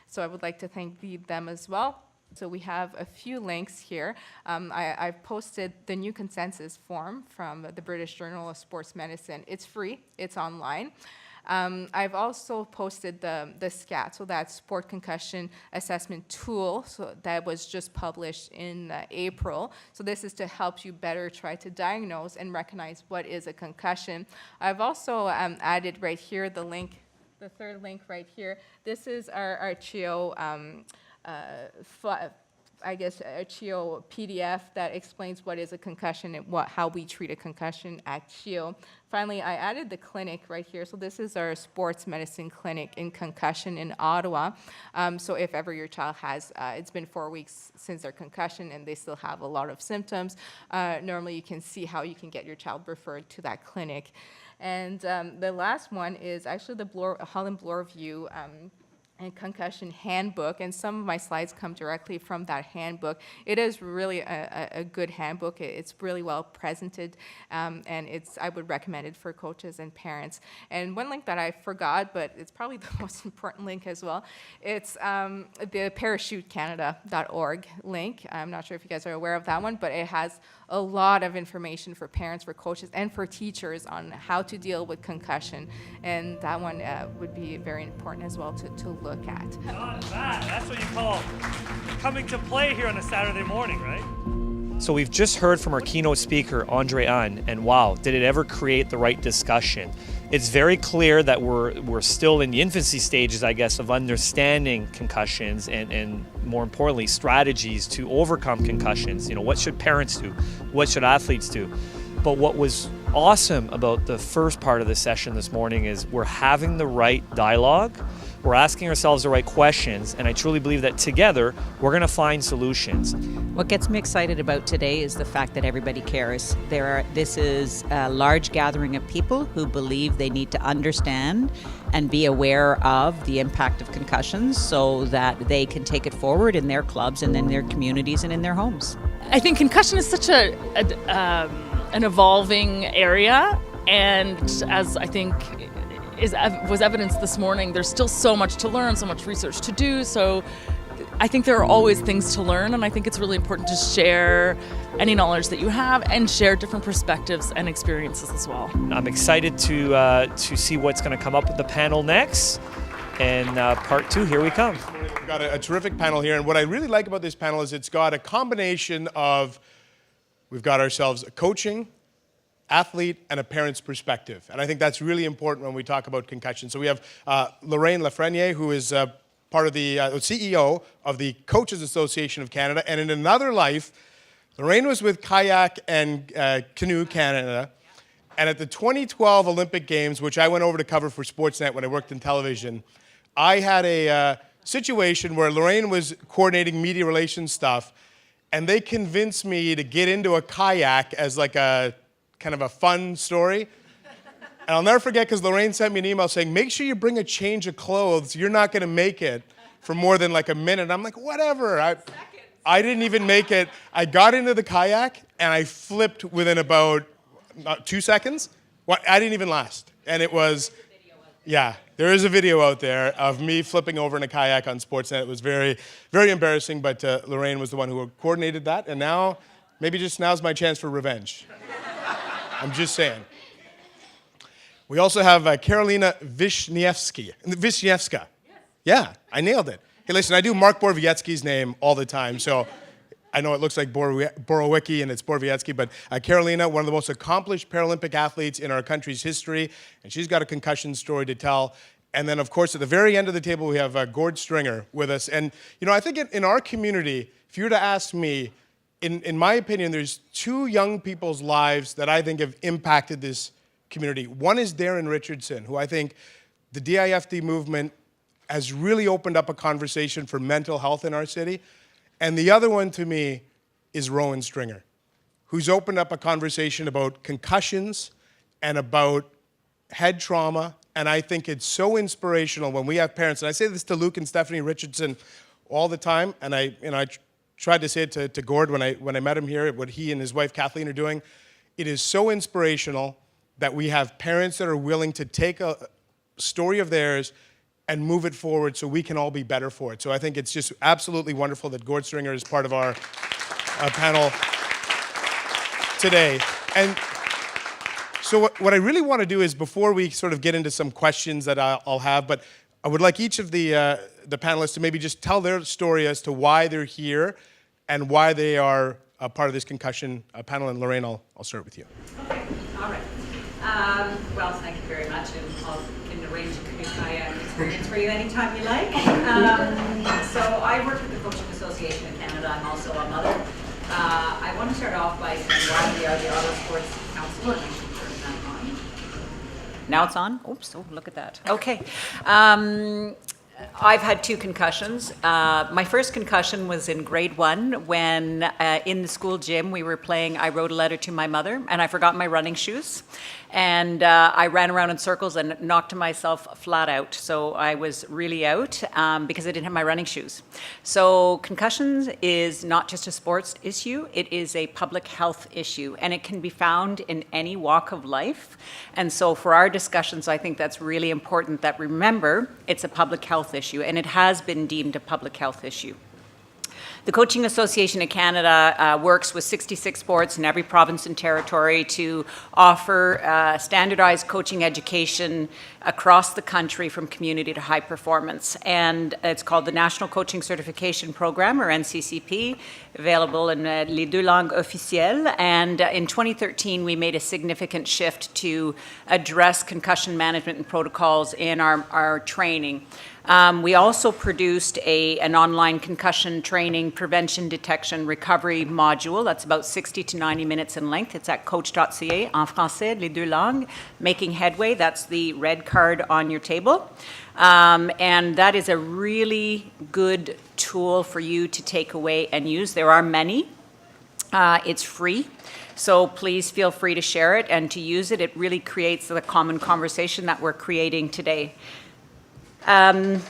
So I would like to thank them as well. So we have a few links here. I've posted the new consensus form from the British Journal of Sports Medicine. It's free, it's online. I've also posted the SCAT, so that Sport Concussion Assessment Tool, so that was just published in April. So this is to help you better try to diagnose and recognize what is a concussion. I've also added right here the link, the third link right here. This is our CHEO a CHEO PDF that explains what is a concussion and how we treat a concussion at CHEO. Finally, I added the clinic right here. So this is our sports medicine clinic in concussion in Ottawa. So if ever your child has, it's been 4 weeks since their concussion and they still have a lot of symptoms, normally you can see how you can get your child referred to that clinic. And the last one is actually the Holland Bloorview and concussion handbook, and some of my slides come directly from that handbook. It is really a good handbook. It's really well presented, and I would recommend it for coaches and parents. And one link that I forgot, but it's probably the most important link as well, it's the parachutecanada.org link. I'm not sure if you guys are aware of that one, but it has a lot of information for parents, for coaches, and for teachers on how to deal with concussion. And that one would be very important as well to look at. Not bad. That's what you call coming to play here on a Saturday morning, right? So we've just heard from our keynote speaker, Andre Ahn, and wow, did it ever create the right discussion. It's very clear that we're still in the infancy stages, I guess, of understanding concussions and more importantly, strategies to overcome concussions. You know, what should parents do? What should athletes do? But what was awesome about the first part of the session this morning is we're having the right dialogue. We're asking ourselves the right questions, and I truly believe that together we're going to find solutions. What gets me excited about today is the fact that everybody cares. This is a large gathering of people who believe they need to understand and be aware of the impact of concussions so that they can take it forward in their clubs and in their communities and in their homes. I think concussion is such an evolving area, and as I think was evidenced this morning, there's still so much to learn, so much research to do. So I think there are always things to learn, and I think it's really important to share any knowledge that you have and share different perspectives and experiences as well. I'm excited to see what's going to come up with the panel next. And part 2, here we come. We've got a terrific panel here, and what I really like about this panel is it's got a combination of, we've got ourselves a coaching, athlete, and a parent's perspective. And I think that's really important when we talk about concussion. So we have Lorraine Lafreniere, who is part of the CEO of the Coaches Association of Canada. And in another life, Lorraine was with Kayak and Canoe Canada. And at the 2012 Olympic Games, which I went over to cover for Sportsnet when I worked in television, I had a situation where Lorraine was coordinating media relations stuff, and they convinced me to get into a kayak as like a kind of a fun story. And I'll never forget, because Lorraine sent me an email saying, make sure you bring a change of clothes. You're not going to make it for more than like a minute. I'm like, whatever. I didn't even make it. I got into the kayak, and I flipped within about 2 seconds. I didn't even last. And it was, yeah, there is a video out there of me flipping over in a kayak on Sportsnet. It was very, very embarrassing, but Lorraine was the one who coordinated that. And now, maybe just now's my chance for revenge. I'm just saying. We also have Karolina Wisniewska. Yeah, I nailed it. Hey, listen, I do Mark Borowiecki's name all the time, so I know it looks like Borowicki and it's Borowiecki, but Karolina, one of the most accomplished Paralympic athletes in our country's history, and she's got a concussion story to tell. And then, of course, at the very end of the table, we have Gord Stringer with us. And, you know, I think in our community, if you were to ask me, in my opinion, there's 2 young people's lives that I think have impacted this community. One is Darren Richardson, who I think the DIFD movement has really opened up a conversation for mental health in our city. And the other one to me is Rowan Stringer, who's opened up a conversation about concussions and about head trauma. And I think it's so inspirational when we have parents, and I say this to Luke and Stephanie Richardson all the time, and I tried to say it to Gord when I met him here, what he and his wife Kathleen are doing. It is so inspirational that we have parents that are willing to take a story of theirs and move it forward so we can all be better for it. So I think it's just absolutely wonderful that Gord Stringer is part of our panel today. And so what I really want to do is, before we sort of get into some questions that I'll have, but I would like each of the panelists to maybe just tell their story as to why they're here and why they are a part of this concussion panel. And Lorraine, I'll start with you. Okay, all right. Well, thank you very much, and I can arrange a canoe kayak experience for you anytime you like. So I work with the Coaching Association of Canada. I'm also a mother. I want to start off by saying why we are the Ottawa Sports Council, and I should turn that on. Now it's on? Oops, oh, look at that. Okay. I've had 2 concussions. My first concussion was in grade 1 when in the school gym we were playing I Wrote a Letter to My Mother, and I forgot my running shoes. And I ran around in circles and knocked myself flat out. So I was really out because I didn't have my running shoes. So concussions is not just a sports issue, it is a public health issue, and it can be found in any walk of life. And so for our discussions, I think that's really important that remember it's a public health issue, and it has been deemed a public health issue. The Coaching Association of Canada works with 66 sports in every province and territory to offer standardized coaching education across the country from community to high performance. And it's called the National Coaching Certification Program, or NCCP, available in les 2 langues officielles. And in 2013, we made a significant shift to address concussion management and protocols in our training. We also produced an online concussion training, prevention, detection, recovery module. That's about 60 to 90 minutes in length. It's at coach.ca, en français, les 2 langues. Making headway, that's the red card on your table. And that is a really good tool for you to take away and use. There are many. It's free. So please feel free to share it and to use it. It really creates the common conversation that we're creating today. The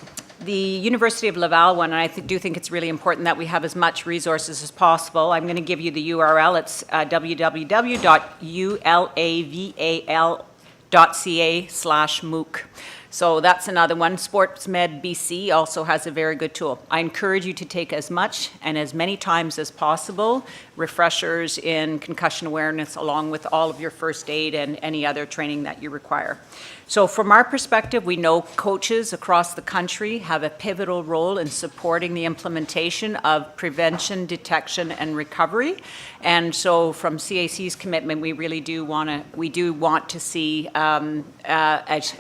University of Laval one, and I do think it's really important that we have as much resources as possible. I'm going to give you the URL. It's www.ulaval.ca/MOOC. So that's another one. SportsMed BC also has a very good tool. I encourage you to take as much and as many times as possible refreshers in concussion awareness, along with all of your first aid and any other training that you require. So from our perspective, we know coaches across the country have a pivotal role in supporting the implementation of prevention, detection, and recovery. And so from CAC's commitment, we really do want to see a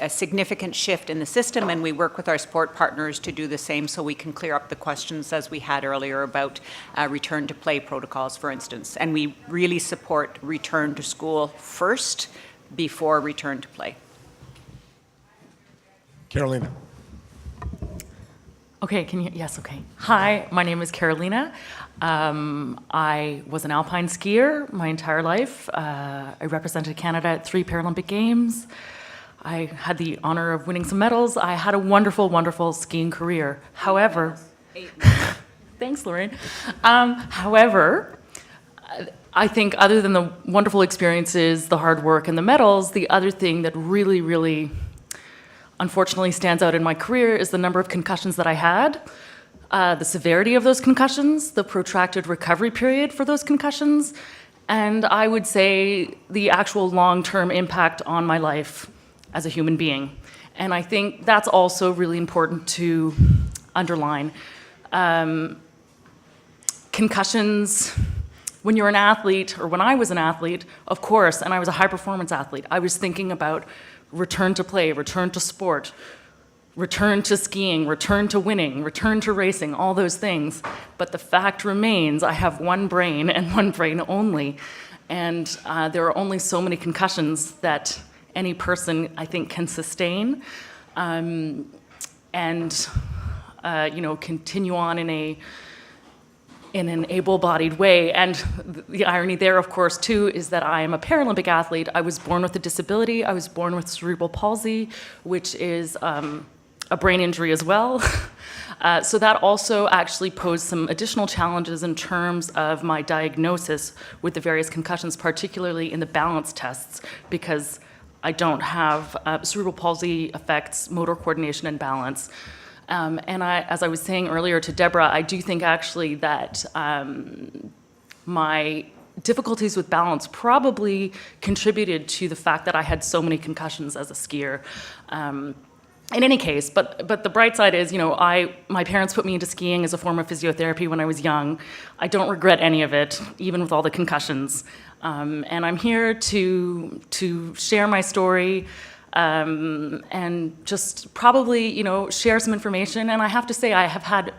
significant shift in the system, and we work with our sport partners to do the same so we can clear up the questions as we had earlier about return to play protocols, for instance. And we really support return to school first before return to play. Carolina. Okay, yes, okay. Hi, my name is Carolina. I was an alpine skier my entire life. I represented Canada at 3 Paralympic Games. I had the honor of winning some medals. I had a wonderful, wonderful skiing career. However, thanks, Lorraine. However, I think other than the wonderful experiences, the hard work, and the medals, the other thing that really, really unfortunately stands out in my career is the number of concussions that I had, the severity of those concussions, the protracted recovery period for those concussions, and I would say the actual long-term impact on my life as a human being. And I think that's also really important to underline. Concussions, when you're an athlete, or when I was an athlete, of course, and I was a high-performance athlete, I was thinking about return to play, return to sport, return to skiing, return to winning, return to racing, all those things. But the fact remains, I have one brain and one brain only. And there are only so many concussions that any person, I think, can sustain. Continue on in an able-bodied way. And the irony there, of course, too, is that I am a Paralympic athlete. I was born with a disability. I was born with cerebral palsy, which is a brain injury as well. So that also actually posed some additional challenges in terms of my diagnosis with the various concussions, particularly in the balance tests, because I don't have cerebral palsy affects motor coordination and balance. As I was saying earlier to Deborah, I do think actually that my difficulties with balance probably contributed to the fact that I had so many concussions as a skier. In any case, but the bright side is, my parents put me into skiing as a form of physiotherapy when I was young. I don't regret any of it, even with all the concussions. And I'm here to share my story. And just probably, share some information. And I have to say, I have had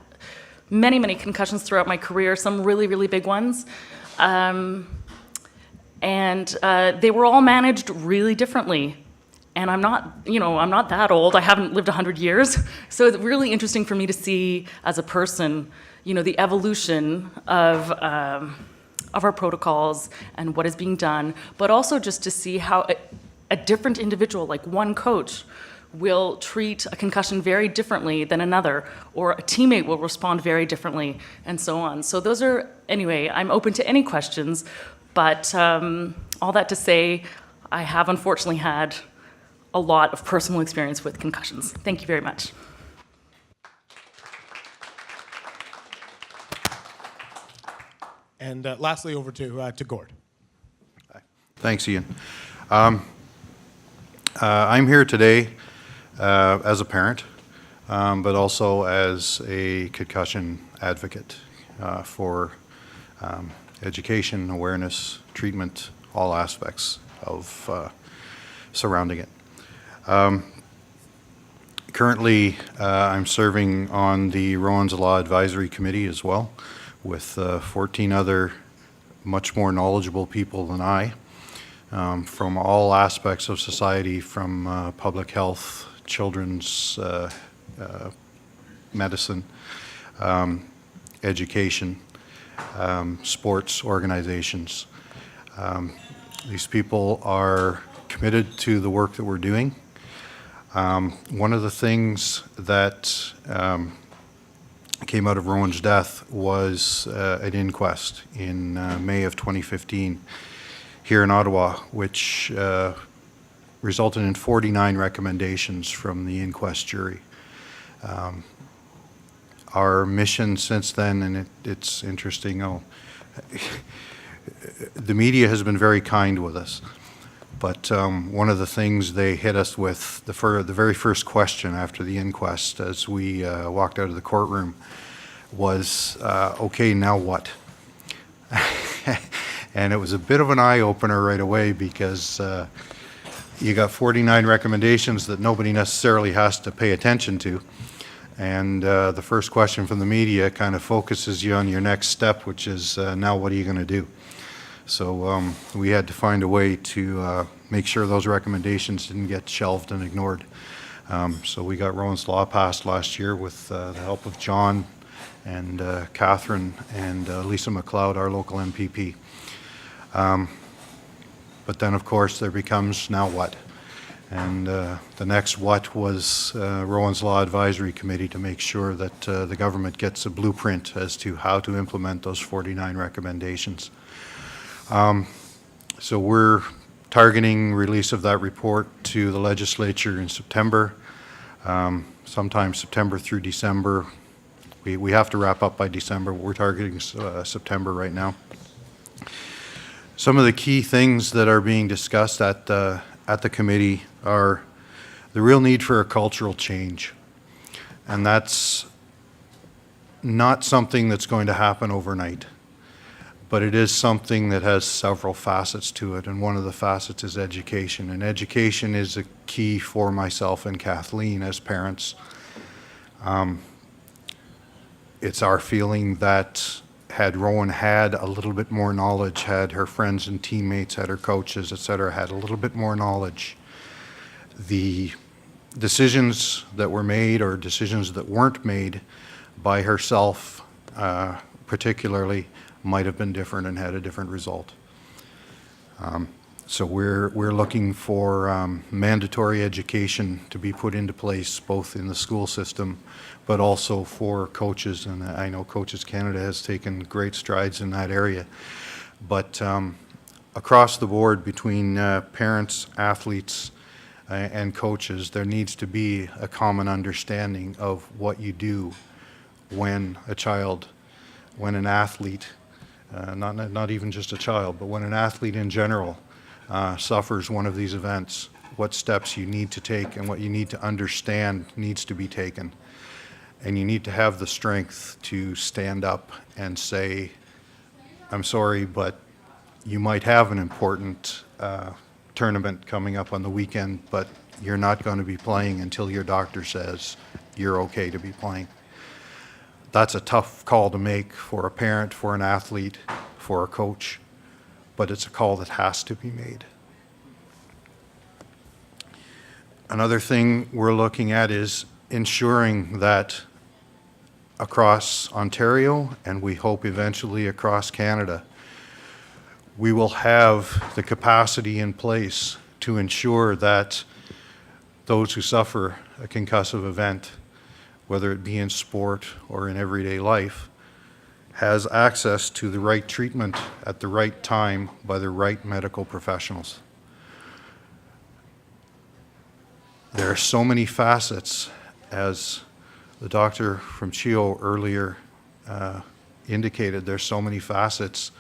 many, many concussions throughout my career, some really, really big ones. And they were all managed really differently. And I'm not that old. I haven't lived 100 years. So it's really interesting for me to see as a person, the evolution of our protocols and what is being done, but also just to see how a different individual, like one coach, will treat a concussion very differently than another, or a teammate will respond very differently, and so on. So those are, anyway, I'm open to any questions, but all that to say, I have unfortunately had a lot of personal experience with concussions. Thank you very much. And lastly, over to Gord. Hi. Thanks, Ian. I'm here today as a parent, but also as a concussion advocate for education, awareness, treatment, all aspects of surrounding it. Currently, I'm serving on the Rowan's Law Advisory Committee as well, with 14 other much more knowledgeable people than I, from all aspects of society, from public health, children's medicine, education, sports organizations. These people are committed to the work that we're doing. One of the things that came out of Rowan's death was an inquest in May of 2015 here in Ottawa, which resulted in 49 recommendations from the inquest jury. Our mission since then, and it's interesting, the media has been very kind with us, but one of the things they hit us with, the very first question after the inquest as we walked out of the courtroom was, okay, now what? And it was a bit of an eye-opener right away, because you got 49 recommendations that nobody necessarily has to pay attention to. And the first question from the media kind of focuses you on your next step, which is, now what are you going to do? So we had to find a way to make sure those recommendations didn't get shelved and ignored. So we got Rowan's Law passed last year with the help of John and Catherine and Lisa MacLeod, our local MPP. But then, of course, there becomes, now what? And the next what was Rowan's Law Advisory Committee to make sure that the government gets a blueprint as to how to implement those 49 recommendations. So we're targeting release of that report to the legislature in September, sometime September through December. We have to wrap up by December. We're targeting September right now. Some of the key things that are being discussed at the committee are the real need for a cultural change. And that's not something that's going to happen overnight, but it is something that has several facets to it. And one of the facets is education. And education is a key for myself and Kathleen as parents. It's our feeling that had Rowan had a little bit more knowledge, had her friends and teammates, had her coaches, et cetera, had a little bit more knowledge, the decisions that were made or decisions that weren't made by herself particularly might have been different and had a different result. So we're looking for mandatory education to be put into place both in the school system but also for coaches, and I know Coaches Canada has taken great strides in that area. But across the board between parents, athletes, and coaches, there needs to be a common understanding of what you do when a child, when an athlete, not even just a child, but when an athlete in general suffers one of these events, what steps you need to take and what you need to understand needs to be taken. And you need to have the strength to stand up and say, I'm sorry, but you might have an important tournament coming up on the weekend, but you're not going to be playing until your doctor says you're okay to be playing. That's a tough call to make for a parent, for an athlete, for a coach, but it's a call that has to be made. Another thing we're looking at is ensuring that across Ontario, and we hope eventually across Canada, we will have the capacity in place to ensure that those who suffer a concussive event, whether it be in sport or in everyday life, has access to the right treatment at the right time by the right medical professionals. There are so many facets, as the doctor from CHEO earlier indicated, there's so many facets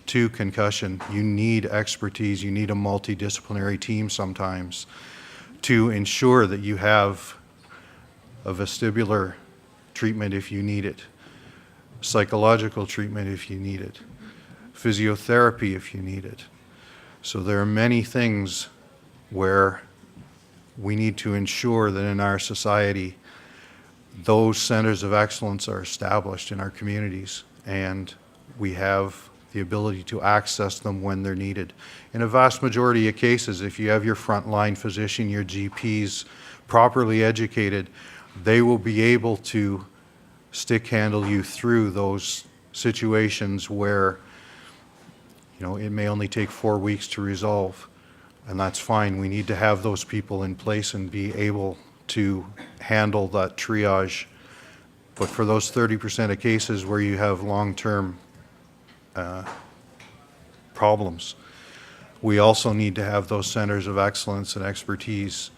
to concussion. You need expertise, you need a multidisciplinary team sometimes to ensure that you have a vestibular treatment if you need it, psychological treatment if you need it, physiotherapy if you need it. So there are many things where we need to ensure that in our society those centers of excellence are established in our communities, and we have the ability to access them when they're needed. In a vast majority of cases, if you have your frontline physician, your GPs properly educated, they will be able to stick handle you through those situations where, you know, it may only take 4 weeks to resolve, and that's fine. We need to have those people in place and be able to handle that triage. But for those 30% of cases where you have long-term problems, We also need to have those centers of excellence and expertise.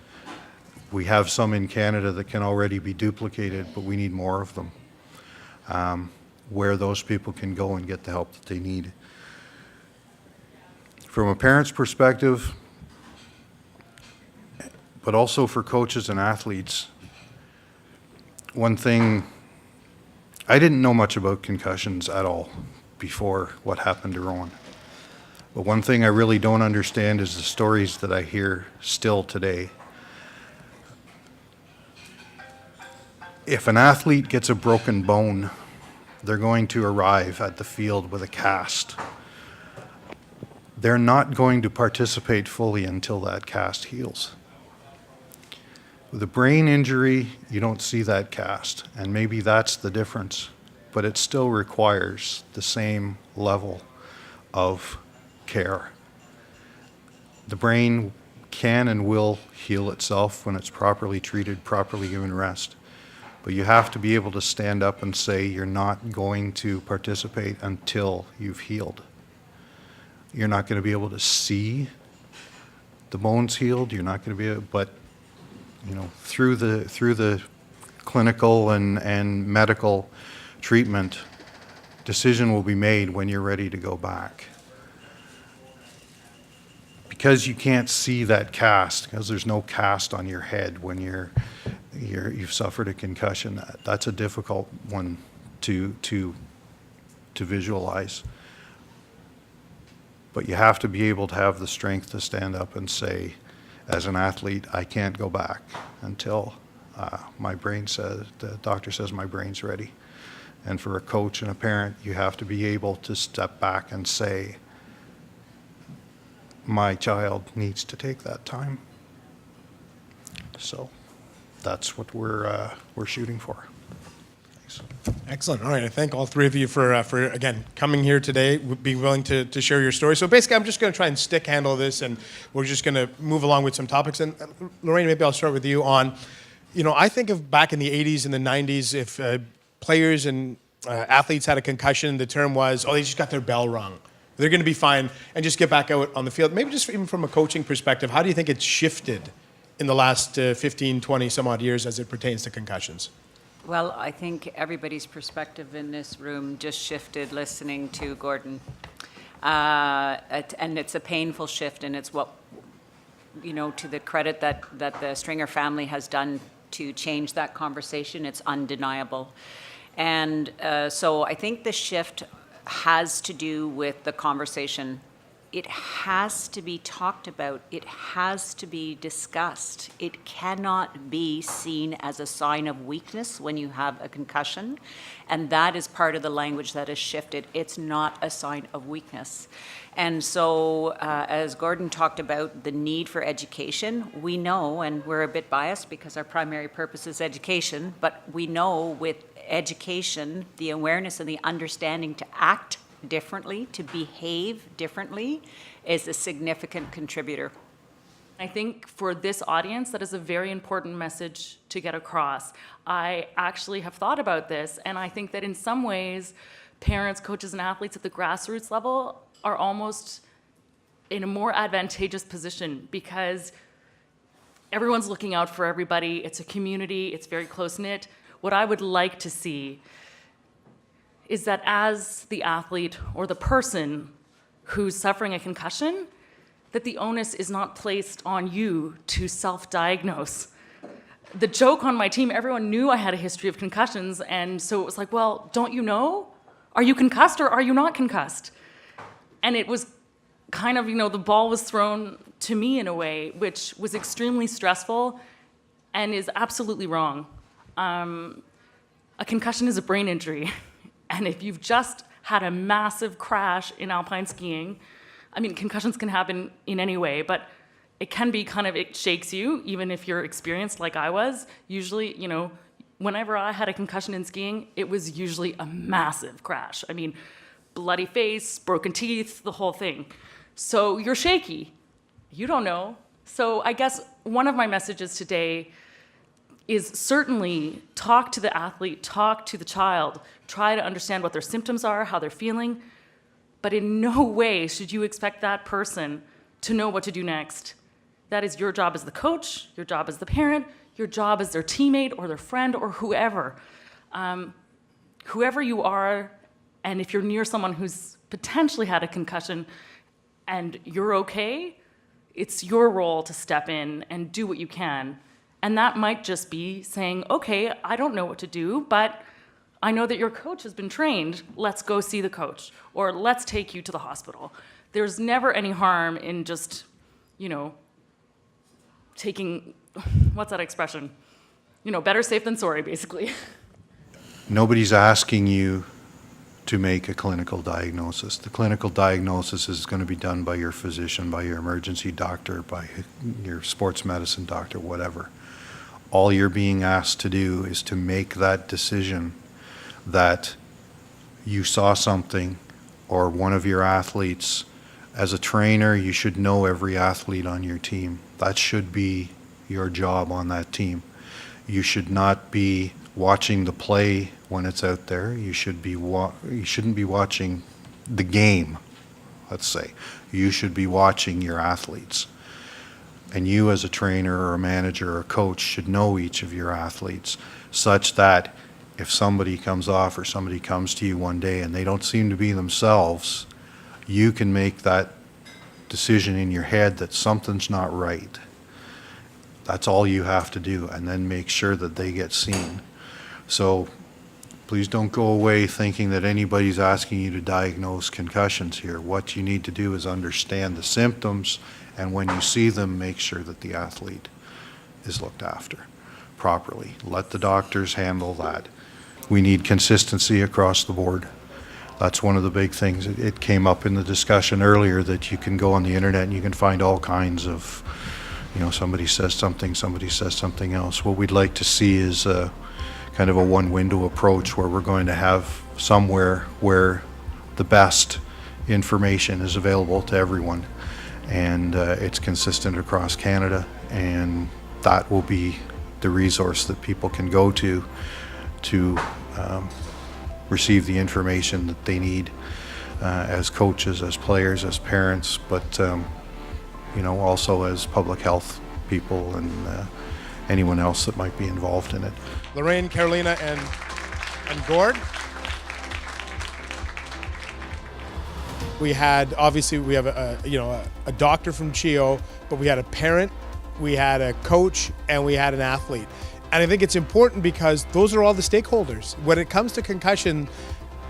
We have some in Canada that can already be duplicated, but we need more of them, where those people can go and get the help that they need. From a parent's perspective, but also for coaches and athletes, one thing, I didn't know much about concussions at all before what happened to Rowan. But one thing I really don't understand is the stories that I hear still today. If an athlete gets a broken bone, they're going to arrive at the field with a cast. They're not going to participate fully until that cast heals. With a brain injury, you don't see that cast, and maybe that's the difference, but it still requires the same level of care. The brain can and will heal itself when it's properly treated, properly given rest. But you have to be able to stand up and say you're not going to participate until you've healed. You're not going to be able to see the bones healed. You're not going to be able, but through the clinical and medical treatment, decision will be made when you're ready to go back. Because you can't see that cast, because there's no cast on your head when you've suffered a concussion, that's a difficult one to visualize. But you have to be able to have the strength to stand up and say, as an athlete, I can't go back until the doctor says my brain's ready. And for a coach and a parent, you have to be able to step back and say, my child needs to take that time. So that's what we're shooting for. Thanks. Excellent. All right. I thank all three of you for again, coming here today, being willing to share your story. So basically, I'm just going to try and stick handle this, and we're just going to move along with some topics. And Lorraine, maybe I'll start with you on, I think of back in the 80s and the 90s, if players and athletes had a concussion, the term was, oh, they just got their bell rung. They're going to be fine and just get back out on the field. Maybe just even from a coaching perspective, how do you think it's shifted in the last 15, 20 some odd years as it pertains to concussions? Well, I think everybody's perspective in this room just shifted listening to Gordon. And it's a painful shift, and it's what, to the credit that the Stringer family has done to change that conversation, it's undeniable. And so I think the shift has to do with the conversation. It has to be talked about. It has to be discussed. It cannot be seen as a sign of weakness when you have a concussion. And that is part of the language that has shifted. It's not a sign of weakness. And so, as Gordon talked about the need for education, we know, and we're a bit biased because our primary purpose is education, but we know with education, the awareness and the understanding to act differently, to behave differently, is a significant contributor. I think for this audience, that is a very important message to get across. I actually have thought about this, and I think that in some ways, parents, coaches, and athletes at the grassroots level are almost in a more advantageous position because everyone's looking out for everybody. It's a community, it's very close-knit. What I would like to see is that as the athlete or the person who's suffering a concussion, that the onus is not placed on you to self-diagnose. The joke on my team, everyone knew I had a history of concussions, and so it was like, well, don't you know? Are you concussed or are you not concussed? And it was kind of, the ball was thrown to me in a way, which was extremely stressful and is absolutely wrong. A concussion is a brain injury. And if you've just had a massive crash in alpine skiing, concussions can happen in any way, but it can be it shakes you, even if you're experienced like I was. Usually, whenever I had a concussion in skiing, it was usually a massive crash. Bloody face, broken teeth, the whole thing. So you're shaky. You don't know. So I guess one of my messages today is certainly talk to the athlete, talk to the child, try to understand what their symptoms are, how they're feeling, but in no way should you expect that person to know what to do next. That is your job as the coach, your job as the parent, your job as their teammate or their friend or whoever. Whoever you are, and if you're near someone who's potentially had a concussion and you're okay, it's your role to step in and do what you can. And that might just be saying, okay, I don't know what to do, but I know that your coach has been trained. Let's go see the coach, or let's take you to the hospital. There's never any harm in just, taking, what's that expression? Better safe than sorry, basically. Nobody's asking you to make a clinical diagnosis. The clinical diagnosis is going to be done by your physician, by your emergency doctor, by your sports medicine doctor, whatever. All you're being asked to do is to make that decision that you saw something, or one of your athletes. As a trainer, you should know every athlete on your team. That should be your job on that team. You should not be watching the play when it's out there. You shouldn't be watching the game, let's say. You should be watching your athletes. And you as a trainer or a manager or a coach should know each of your athletes, such that if somebody comes off or somebody comes to you one day and they don't seem to be themselves, you can make that decision in your head that something's not right. That's all you have to do, and then make sure that they get seen. So please don't go away thinking that anybody's asking you to diagnose concussions here. What you need to do is understand the symptoms, and when you see them, make sure that the athlete is looked after properly. Let the doctors handle that. We need consistency across the board. That's one of the big things. It came up in the discussion earlier that you can go on the internet and you can find all kinds of, somebody says something else. What we'd like to see is kind of a one-window approach where we're going to have somewhere where the best information is available to everyone, and it's consistent across Canada, and that will be the resource that people can go to receive the information that they need as coaches, as players, as parents, but also as public health people and anyone else that might be involved in it. Lorraine, Carolina, and Gord. We have a doctor from CHEO, but we had a parent, we had a coach, and we had an athlete. And I think it's important because those are all the stakeholders. When it comes to concussions,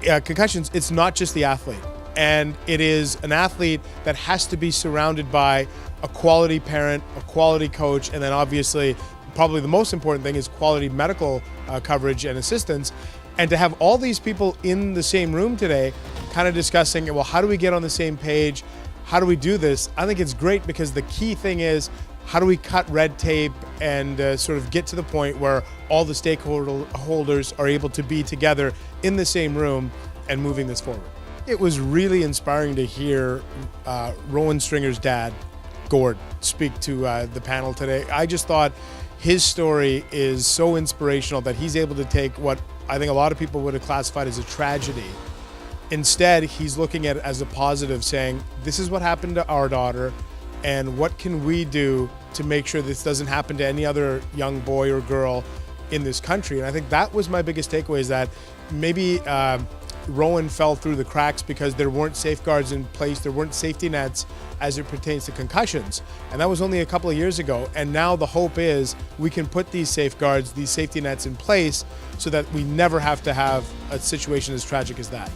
it's not just the athlete. And it is an athlete that has to be surrounded by a quality parent, a quality coach, and then obviously, probably the most important thing is quality medical coverage and assistance. And to have all these people in the same room today, kind of discussing, well, how do we get on the same page? How do we do this? I think it's great because the key thing is, how do we cut red tape and sort of get to the point where all the stakeholders are able to be together in the same room and moving this forward? It was really inspiring to hear Rowan Stringer's dad, Gord, speak to the panel today. I just thought his story is so inspirational that he's able to take what I think a lot of people would have classified as a tragedy. Instead, he's looking at it as a positive, saying, this is what happened to our daughter, and what can we do to make sure this doesn't happen to any other young boy or girl in this country? And I think that was my biggest takeaway, is that maybe Rowan fell through the cracks because there weren't safeguards in place, there weren't safety nets as it pertains to concussions. And that was only a couple of years ago. And now the hope is we can put these safeguards, these safety nets in place so that we never have to have a situation as tragic as that.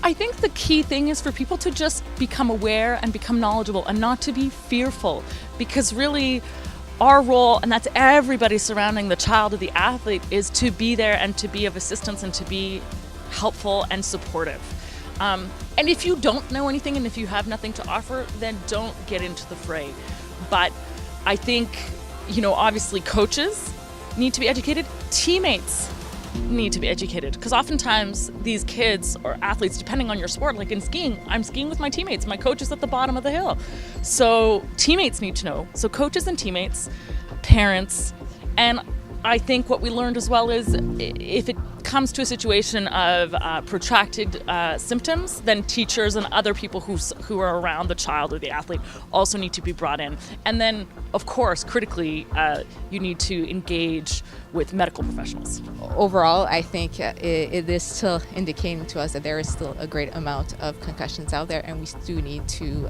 I think the key thing is for people to just become aware and become knowledgeable and not to be fearful, because really our role, and that's everybody surrounding the child or the athlete, is to be there and to be of assistance and to be helpful and supportive. And if you don't know anything and if you have nothing to offer, then don't get into the fray. But I think, obviously coaches need to be educated, teammates need to be educated, because oftentimes these kids or athletes, depending on your sport, like in skiing, I'm skiing with my teammates, my coach is at the bottom of the hill, so teammates need to know. So coaches and teammates, parents, and I think what we learned as well is if comes to a situation of protracted symptoms, then teachers and other people who are around the child or the athlete also need to be brought in. And then, of course, critically, you need to engage with medical professionals. Overall, I think it is still indicating to us that there is still a great amount of concussions out there, and we do need to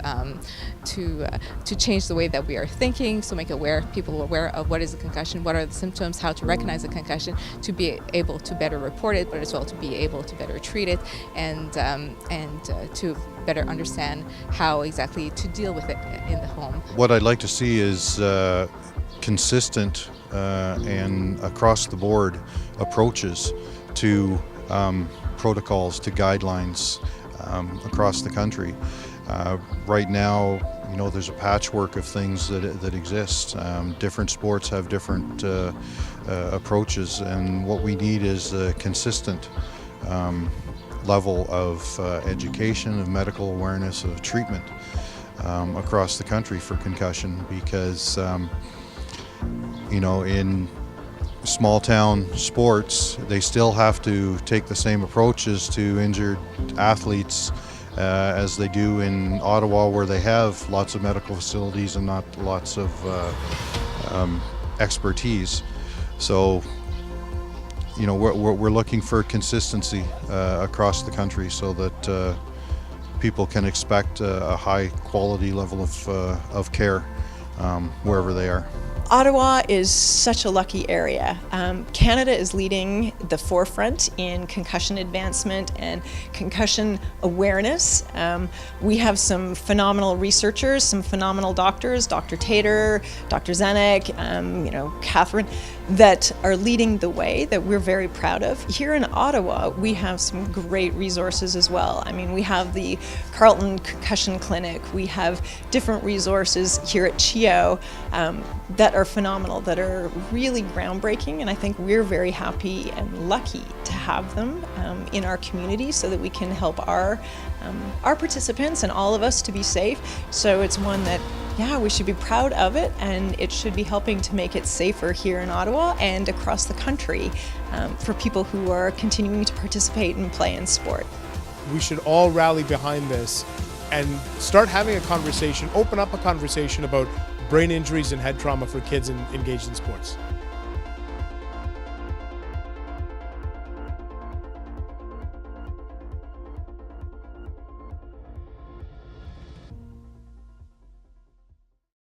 change the way that we are thinking, so make people aware of what is a concussion, what are the symptoms, how to recognize a concussion, to be able to better report it, but as well to be able to better treat it, and to better understand how exactly to deal with it in the home. What I'd like to see is consistent and across the board approaches to protocols, to guidelines across the country. Right now, there's a patchwork of things that exist. Different sports have different approaches, and what we need is a consistent level of education, of medical awareness, of treatment across the country for concussion, because in small town sports, they still have to take the same approaches to injured athletes as they do in Ottawa, where they have lots of medical facilities and not lots of expertise. So, we're looking for consistency across the country, so that people can expect a high quality level of care wherever they are. Ottawa is such a lucky area. Canada is leading the forefront in concussion advancement and concussion awareness. We have some phenomenal researchers, some phenomenal doctors, Dr. Tater, Dr. Zenek, Catherine, that are leading the way, that we're very proud of. Here in Ottawa, we have some great resources as well. I mean, we have the Carleton Concussion Clinic, we have different resources here at CHEO that are phenomenal, that are really groundbreaking, and I think we're very happy and lucky to have them in our community, so that we can help our participants and all of us to be safe. So it's one that, we should be proud of it, and it should be helping to make it safer here in Ottawa and across the country for people who are continuing to participate and play in sport. We should all rally behind this and start having a conversation, open up a conversation about brain injuries and head trauma for kids engaged in sports.